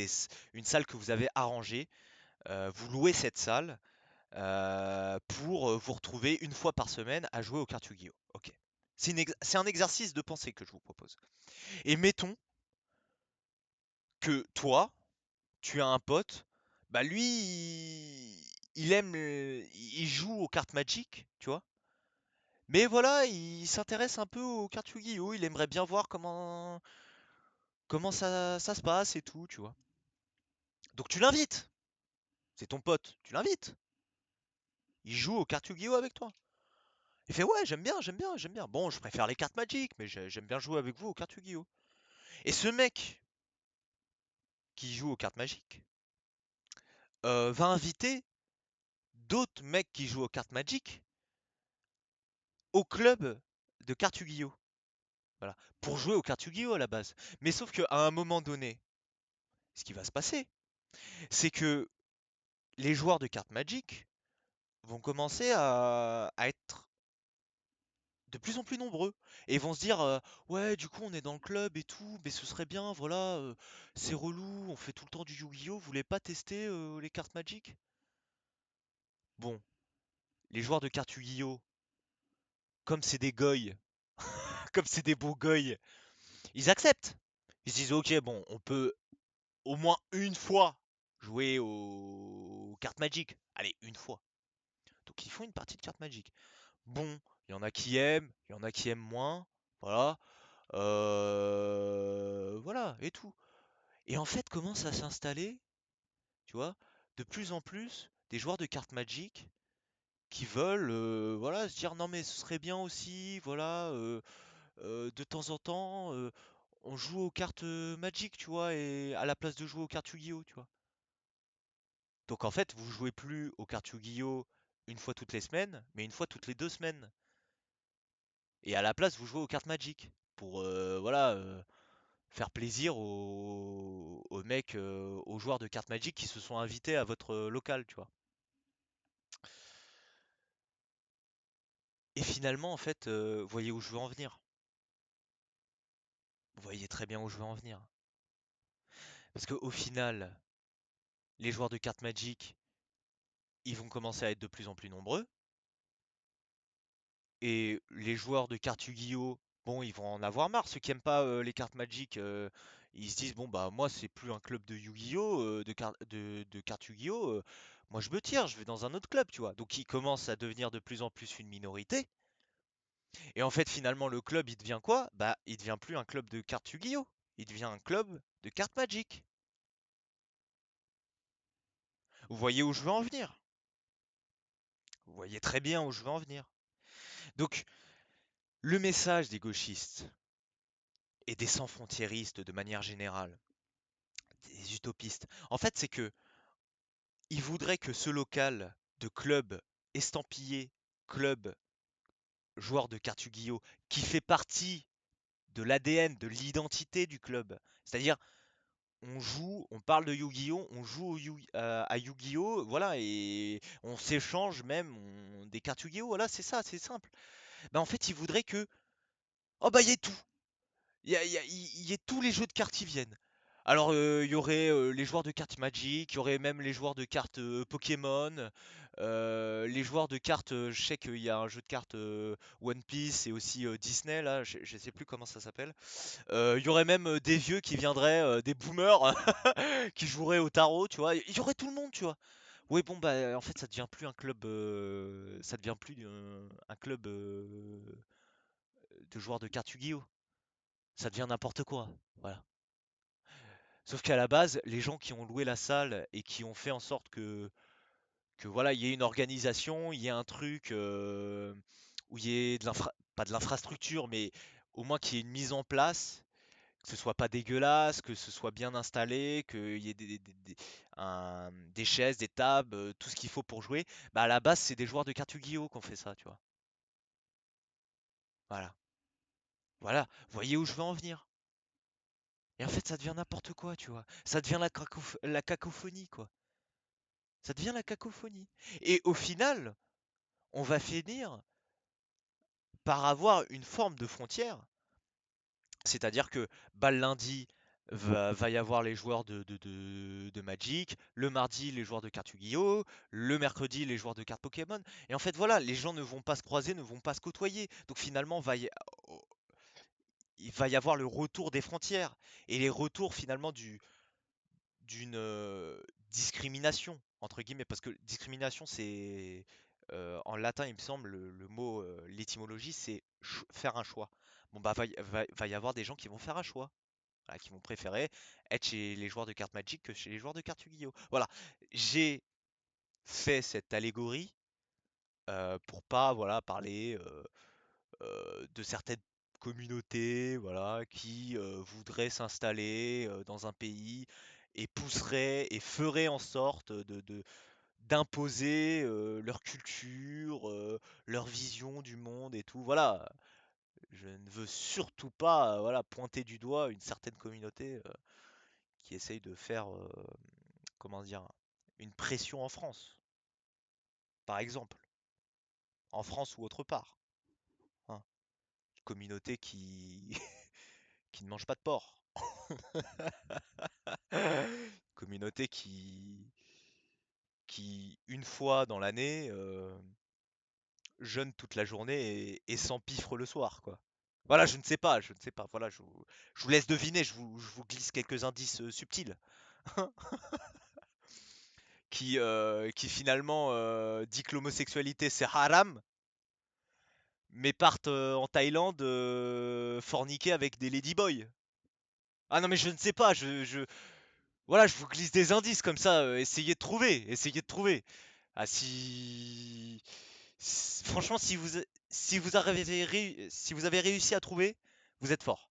une salle que vous avez arrangée. Vous louez cette salle pour vous retrouver une fois par semaine à jouer aux cartes Yu-Gi-Oh! Ok. C'est un exercice de pensée que je vous propose. Et mettons que toi, tu as un pote, bah lui, il aime, il joue aux cartes Magic, tu vois. Mais voilà, il s'intéresse un peu aux cartes Yu-Gi-Oh! Il aimerait bien voir comment ça se passe et tout, tu vois. Donc tu l'invites. C'est ton pote, tu l'invites. Il joue aux cartes Yu-Gi-Oh! Avec toi. Il fait ouais, j'aime bien, j'aime bien, j'aime bien. Bon, je préfère les cartes Magic, mais j'aime bien jouer avec vous aux cartes Yu-Gi-Oh! Et ce mec qui joue aux cartes Magic va inviter d'autres mecs qui jouent aux cartes Magic au club de cartes Yu-Gi-Oh! Voilà. Pour jouer aux cartes Yu-Gi-Oh! À la base. Mais sauf qu'à un moment donné, ce qui va se passer, c'est que les joueurs de cartes Magic vont commencer à être de plus en plus nombreux et vont se dire ouais, du coup on est dans le club et tout, mais ce serait bien, voilà, c'est relou, on fait tout le temps du Yu-Gi-Oh! Vous voulez pas tester les cartes Magic? Bon, les joueurs de cartes Yu-Gi-Oh! Comme c'est des goy, comme c'est des beaux goy, ils acceptent. Ils se disent ok, bon, on peut au moins une fois jouer aux cartes Magic. Allez, une fois. Donc ils font une partie de cartes Magic. Bon, il y en a qui aiment, il y en a qui aiment moins. Voilà. Voilà, et tout. Et en fait, commence à s'installer, tu vois, de plus en plus des joueurs de cartes Magic qui veulent, voilà, se dire non mais ce serait bien aussi, voilà, de temps en temps, on joue aux cartes Magic, tu vois, et à la place de jouer aux cartes Yu-Gi-Oh, tu vois. Donc en fait, vous jouez plus aux cartes Yu-Gi-Oh une fois toutes les semaines, mais une fois toutes les 2 semaines. Et à la place, vous jouez aux cartes Magic pour, voilà, faire plaisir aux mecs, aux joueurs de cartes Magic qui se sont invités à votre local, tu vois. Et finalement, en fait, vous voyez où je veux en venir. Vous voyez très bien où je veux en venir. Parce qu'au final, les joueurs de cartes Magic, ils vont commencer à être de plus en plus nombreux. Et les joueurs de cartes Yu-Gi-Oh! Bon, ils vont en avoir marre. Ceux qui aiment pas les cartes Magic, ils se disent bon bah moi c'est plus un club de Yu-Gi-Oh! De cartes Yu-Gi-Oh! Moi je me tire, je vais dans un autre club, tu vois. Donc ils commencent à devenir de plus en plus une minorité. Et en fait finalement le club il devient quoi? Bah il devient plus un club de cartes Yu-Gi-Oh! Il devient un club de cartes Magic. Vous voyez où je veux en venir? Vous voyez très bien où je veux en venir. Donc le message des gauchistes et des sans-frontiéristes de manière générale, des utopistes. En fait, c'est que ils voudraient que ce local de club estampillé, club joueur de cartes Yu-Gi-Oh, qui fait partie de l'ADN, de l'identité du club. C'est-à-dire, on joue, on parle de Yu-Gi-Oh, on joue à Yu-Gi-Oh, voilà, et on s'échange même des cartes Yu-Gi-Oh, voilà, c'est ça, c'est simple. Ben, en fait, ils voudraient que, oh bah, il y ait tout. Il y a tous les jeux de cartes qui viennent. Alors, il y aurait les joueurs de cartes Magic, il y aurait même les joueurs de cartes Pokémon, les joueurs de cartes, je sais qu'il y a un jeu de cartes One Piece et aussi Disney, là, je sais plus comment ça s'appelle. Il y aurait même des vieux qui viendraient, des boomers, qui joueraient au tarot, tu vois. Il y aurait tout le monde, tu vois. Oui, bon, bah, en fait, ça devient plus un club, ça devient plus un club de joueurs de cartes Yu-Gi-Oh! Ça devient n'importe quoi. Voilà. Sauf qu'à la base, les gens qui ont loué la salle et qui ont fait en sorte que voilà, il y ait une organisation, il y ait un truc où il y ait pas de l'infrastructure, mais au moins qu'il y ait une mise en place, que ce soit pas dégueulasse, que ce soit bien installé, qu'il y ait des chaises, des tables, tout ce qu'il faut pour jouer. Bah à la base, c'est des joueurs de cartes Yu-Gi-Oh! Qui ont fait ça, tu vois. Voilà. Voilà. Vous voyez où je veux en venir? Et en fait, ça devient n'importe quoi, tu vois. Ça devient la cacophonie, quoi. Ça devient la cacophonie. Et au final, on va finir par avoir une forme de frontière. C'est-à-dire que le lundi, va y avoir les joueurs de Magic, le mardi, les joueurs de cartes Yu-Gi-Oh!, le mercredi, les joueurs de cartes Pokémon. Et en fait, voilà, les gens ne vont pas se croiser, ne vont pas se côtoyer. Donc finalement, il va y avoir le retour des frontières et les retours finalement d'une discrimination, entre guillemets, parce que discrimination, c'est en latin, il me semble, le mot, l'étymologie, c'est faire un choix. Bon, bah, va y avoir des gens qui vont faire un choix, voilà, qui vont préférer être chez les joueurs de cartes Magic que chez les joueurs de cartes Yu-Gi-Oh! Voilà, j'ai fait cette allégorie pour pas, voilà, parler de certaines communautés, voilà, qui voudraient s'installer dans un pays et pousseraient et feraient en sorte d'imposer leur culture, leur vision du monde et tout. Voilà, je ne veux surtout pas voilà, pointer du doigt une certaine communauté qui essaye de faire, comment dire, une pression en France, par exemple, en France ou autre part, hein. Communauté qui, qui ne mange pas de porc. Communauté qui une fois dans l'année, jeûne toute la journée et s'empiffre le soir, quoi. Voilà, je ne sais pas. Voilà, je vous laisse deviner, je vous glisse quelques indices subtils. Qui finalement dit que l'homosexualité c'est haram, mais partent en Thaïlande forniquer avec des ladyboys. Ah non mais je ne sais pas, voilà, je vous glisse des indices comme ça, essayez de trouver, essayez de trouver. Ah franchement si vous avez réussi à trouver, vous êtes fort.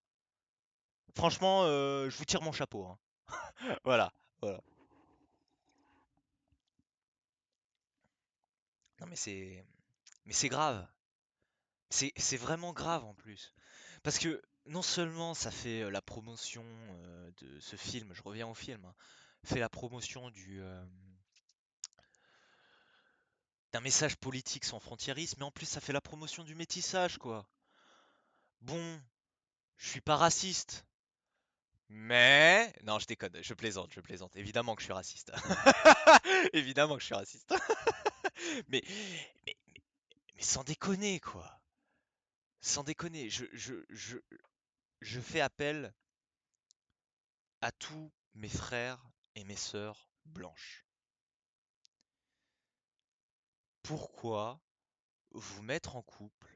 Franchement, je vous tire mon chapeau, hein. Voilà, voilà. Non mais c'est grave. C'est vraiment grave en plus. Parce que non seulement ça fait la promotion de ce film, je reviens au film, hein, fait la promotion d'un message politique sans frontiérisme, mais en plus ça fait la promotion du métissage, quoi. Bon, je suis pas raciste, mais... Non, je déconne, je plaisante, je plaisante. Évidemment que je suis raciste. Évidemment que je suis raciste. Mais, mais, mais sans déconner, quoi. Sans déconner, je fais appel à tous mes frères et mes sœurs blanches. Pourquoi vous mettre en couple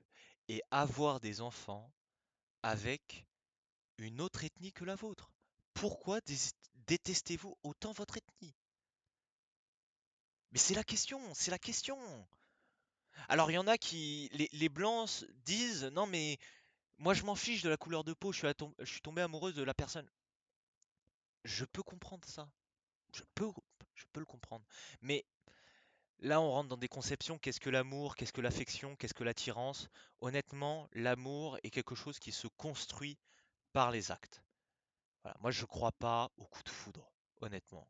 et avoir des enfants avec une autre ethnie que la vôtre? Pourquoi détestez-vous autant votre ethnie? Mais c'est la question, c'est la question. Alors il y en a qui, les blancs disent, non mais moi je m'en fiche de la couleur de peau, je suis tombé amoureuse de la personne. Je peux comprendre ça, je peux, je peux le comprendre. Mais là, on rentre dans des conceptions. Qu'est-ce que l'amour? Qu'est-ce que l'affection? Qu'est-ce que l'attirance? Honnêtement, l'amour est quelque chose qui se construit par les actes. Voilà. Moi, je crois pas au coup de foudre, honnêtement.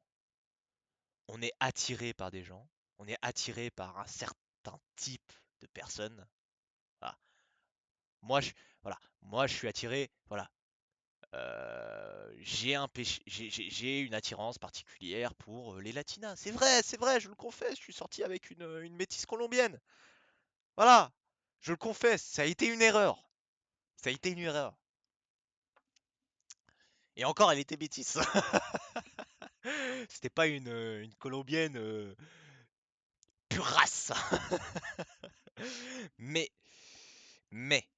On est attiré par des gens, on est attiré par un certain type de personnes. Voilà. Moi, je, voilà. Moi, je suis attiré. Voilà. J'ai une attirance particulière pour les latinas. C'est vrai, je le confesse. Je suis sorti avec une métisse colombienne. Voilà, je le confesse, ça a été une erreur. Ça a été une erreur. Et encore, elle était métisse. C'était pas une colombienne pure race. Mais, mais,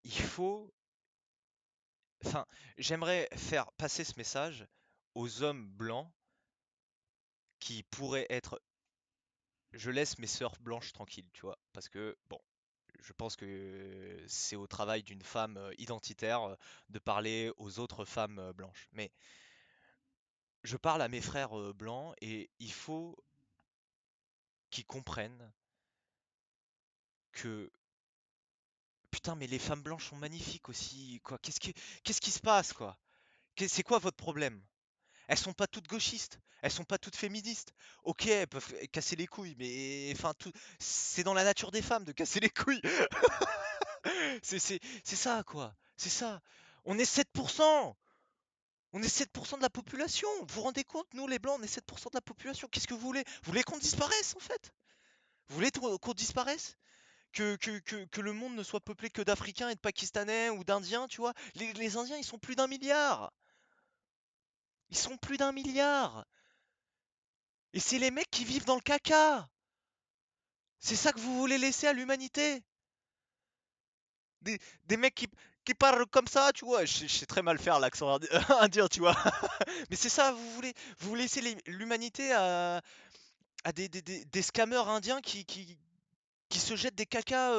il faut. Enfin, j'aimerais faire passer ce message aux hommes blancs qui pourraient être. Je laisse mes sœurs blanches tranquilles, tu vois, parce que, bon, je pense que c'est au travail d'une femme identitaire de parler aux autres femmes blanches. Mais je parle à mes frères blancs et il faut qu'ils comprennent que putain, mais les femmes blanches sont magnifiques aussi, quoi. Qu'est-ce qui se passe, quoi? C'est quoi votre problème? Elles sont pas toutes gauchistes, elles sont pas toutes féministes. Ok, elles peuvent casser les couilles, mais enfin, c'est dans la nature des femmes de casser les couilles. C'est ça, quoi. C'est ça. On est 7%. On est 7% de la population. Vous vous rendez compte, nous les blancs, on est 7% de la population. Qu'est-ce que vous voulez? Vous voulez qu'on disparaisse en fait? Vous voulez qu'on disparaisse? Que le monde ne soit peuplé que d'Africains et de Pakistanais ou d'Indiens, tu vois? Les Indiens, ils sont plus d'1 milliard. Ils sont plus d'1 milliard. Et c'est les mecs qui vivent dans le caca. C'est ça que vous voulez laisser à l'humanité? Des, des mecs qui parlent comme ça, tu vois? Je sais très mal faire l'accent indien, tu vois? Mais c'est ça, vous laissez l'humanité à des scammers indiens qui se jettent des cacas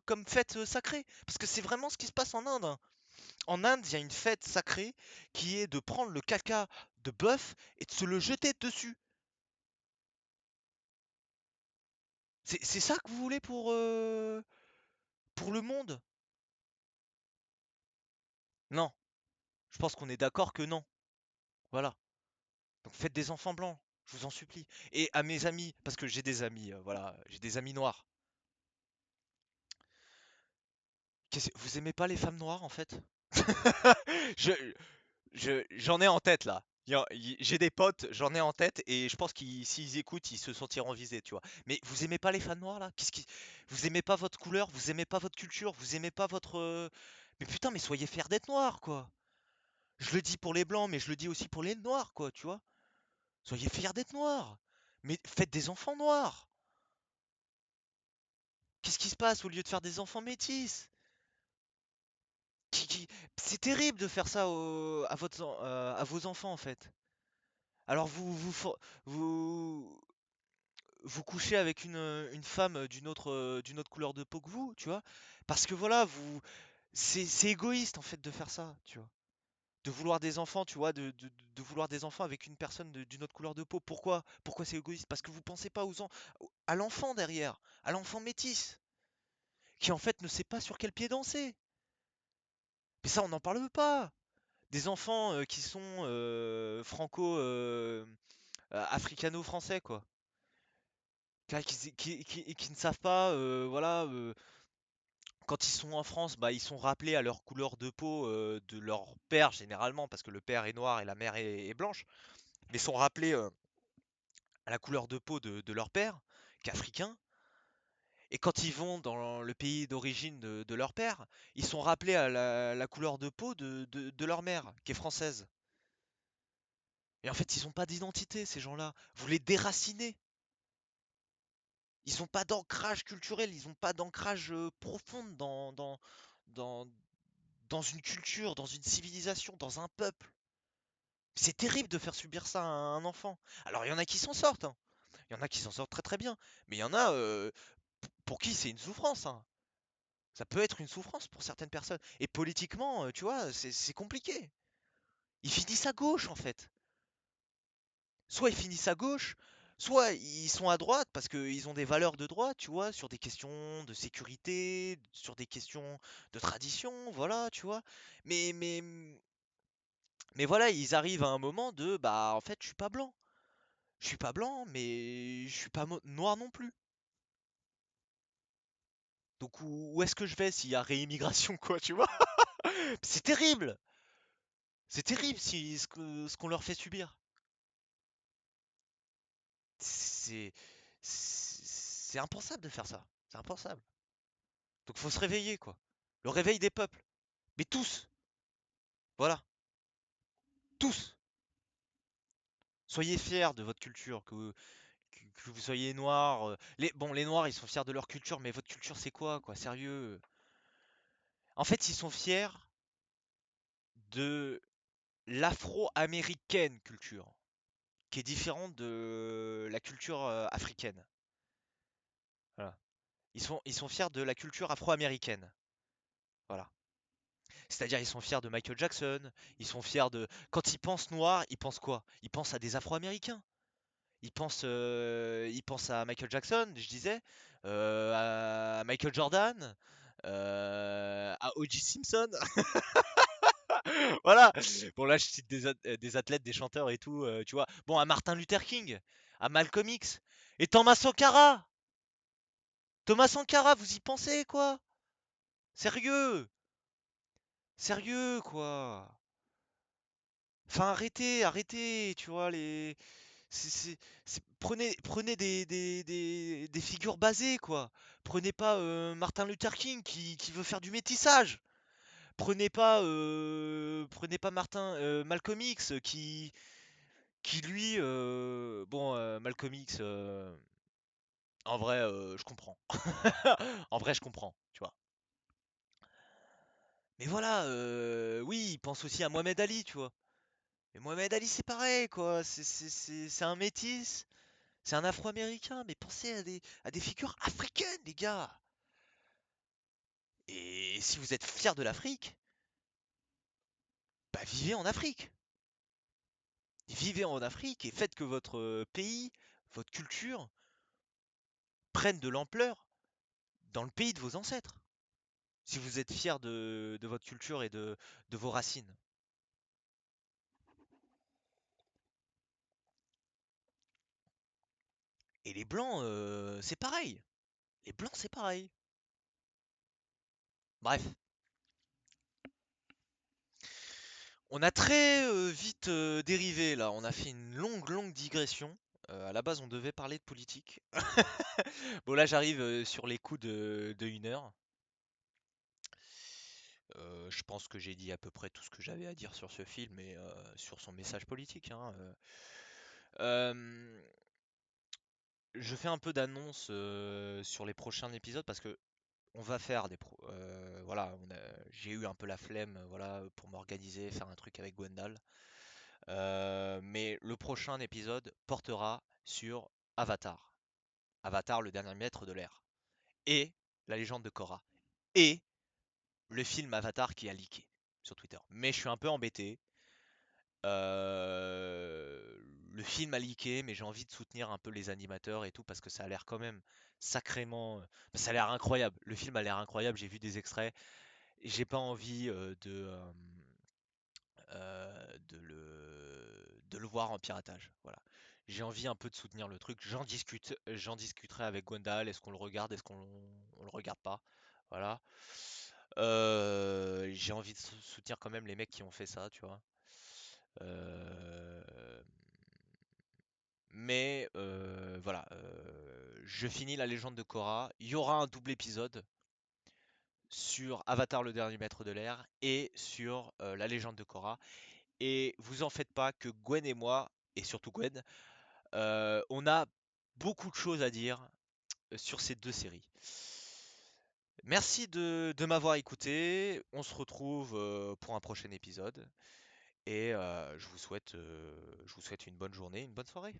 comme fête sacrée. Parce que c'est vraiment ce qui se passe en Inde, hein. En Inde, il y a une fête sacrée qui est de prendre le caca de bœuf et de se le jeter dessus. C'est ça que vous voulez pour le monde? Non. Je pense qu'on est d'accord que non. Voilà. Donc faites des enfants blancs, je vous en supplie. Et à mes amis, parce que j'ai des amis, voilà, j'ai des amis noirs. Vous aimez pas les femmes noires en fait? Je, j'en ai en tête là. J'ai des potes, j'en ai en tête et je pense qu'ils s'ils écoutent, ils se sentiront visés, tu vois. Mais vous aimez pas les femmes noires là? Vous aimez pas votre couleur? Vous aimez pas votre culture? Vous aimez pas votre Mais putain, mais soyez fiers d'être noirs quoi. Je le dis pour les blancs, mais je le dis aussi pour les noirs quoi, tu vois. Soyez fiers d'être noirs. Mais faites des enfants noirs. Qu'est-ce qui se passe au lieu de faire des enfants métis? C'est terrible de faire ça à vos enfants en fait. Alors vous, vous couchez avec une femme d'une autre couleur de peau que vous, tu vois? Parce que voilà, c'est égoïste en fait de faire ça, tu vois. De vouloir des enfants, tu vois, de vouloir des enfants avec une personne d'une autre couleur de peau. Pourquoi? Pourquoi c'est égoïste? Parce que vous pensez pas à l'enfant derrière, à l'enfant métis, qui en fait ne sait pas sur quel pied danser. Mais ça, on n'en parle pas. Des enfants qui sont africano-français, quoi. Qui ne savent pas, voilà, quand ils sont en France, bah, ils sont rappelés à leur couleur de peau de leur père, généralement, parce que le père est noir et la mère est blanche, mais sont rappelés à la couleur de peau de leur père, qu'africain. Et quand ils vont dans le pays d'origine de leur père, ils sont rappelés à la couleur de peau de leur mère, qui est française. Et en fait, ils n'ont pas d'identité, ces gens-là. Vous les déracinez. Ils n'ont pas d'ancrage culturel, ils n'ont pas d'ancrage profond dans, dans une culture, dans une civilisation, dans un peuple. C'est terrible de faire subir ça à un enfant. Alors, il y en a qui s'en sortent, hein. Il y en a qui s'en sortent très très bien. Mais il y en a pour qui c'est une souffrance, hein. Ça peut être une souffrance pour certaines personnes. Et politiquement, tu vois, c'est compliqué. Ils finissent à gauche, en fait. Soit ils finissent à gauche, soit ils sont à droite parce qu'ils ont des valeurs de droite, tu vois, sur des questions de sécurité, sur des questions de tradition, voilà, tu vois. Mais, mais, mais voilà, ils arrivent à un moment de, bah, en fait, je suis pas blanc. Je suis pas blanc, mais je suis pas noir non plus. Donc où est-ce que je vais s'il y a réimmigration, quoi, tu vois? C'est terrible! C'est terrible ce qu'on leur fait subir. C'est c'est impensable de faire ça. C'est impensable. Donc faut se réveiller, quoi. Le réveil des peuples. Mais tous, voilà, tous. Soyez fiers de votre culture, que vous soyez noir. Bon, les noirs, ils sont fiers de leur culture, mais votre culture, c'est quoi, sérieux? En fait, ils sont fiers de l'afro-américaine culture, qui est différente de la culture africaine. Voilà. Ils sont fiers de la culture afro-américaine. Voilà. C'est-à-dire, ils sont fiers de Michael Jackson, ils sont fiers de... Quand ils pensent noir, ils pensent quoi? Ils pensent à des Afro-Américains. Ils pensent à Michael Jackson, je disais, à Michael Jordan, à O.J. Simpson. Voilà. Bon, là, je cite des athlètes, des chanteurs et tout, tu vois. Bon, à Martin Luther King, à Malcolm X, et Thomas Sankara. Thomas Sankara, vous y pensez, quoi? Sérieux! Sérieux, quoi! Enfin, arrêtez, tu vois, prenez des figures basées, quoi. Prenez pas Martin Luther King qui veut faire du métissage. Prenez pas Malcolm X qui lui, bon, Malcolm X, en vrai, je comprends. En vrai, je comprends, tu vois. Mais voilà, oui, il pense aussi à Mohamed Ali, tu vois. Mais Mohamed Ali, c'est pareil, quoi. C'est un métis, c'est un Afro-Américain, mais pensez à des figures africaines, les gars. Et si vous êtes fiers de l'Afrique, bah vivez en Afrique. Vivez en Afrique et faites que votre pays, votre culture, prenne de l'ampleur dans le pays de vos ancêtres. Si vous êtes fiers de votre culture et de vos racines. Et les blancs, c'est pareil. Les blancs, c'est pareil. Bref, on a très vite dérivé là. On a fait une longue digression. À la base, on devait parler de politique. Bon, là, j'arrive sur les coups de 1 heure. Je pense que j'ai dit à peu près tout ce que j'avais à dire sur ce film et sur son message politique, hein. Euh, je fais un peu d'annonce sur les prochains épisodes parce que on va faire voilà, j'ai eu un peu la flemme, voilà, pour m'organiser, faire un truc avec Gwendal. Mais le prochain épisode portera sur Avatar. Avatar, le dernier maître de l'air. Et la légende de Korra. Et le film Avatar qui a leaké sur Twitter. Mais je suis un peu embêté. Le film a leaké, mais j'ai envie de soutenir un peu les animateurs et tout parce que ça a l'air quand même sacrément. Ça a l'air incroyable. Le film a l'air incroyable. J'ai vu des extraits. J'ai pas envie de le voir en piratage. Voilà. J'ai envie un peu de soutenir le truc. J'en discuterai avec Gwendal. Est-ce qu'on le regarde? Est-ce qu'on on le regarde pas? Voilà. J'ai envie de soutenir quand même les mecs qui ont fait ça, tu vois. Euh, mais voilà, je finis la légende de Korra. Il y aura un double épisode sur Avatar le dernier maître de l'air et sur la légende de Korra. Et vous en faites pas que Gwen et moi, et surtout Gwen, on a beaucoup de choses à dire sur ces deux séries. Merci de m'avoir écouté. On se retrouve pour un prochain épisode. Et je vous souhaite une bonne journée, une bonne soirée.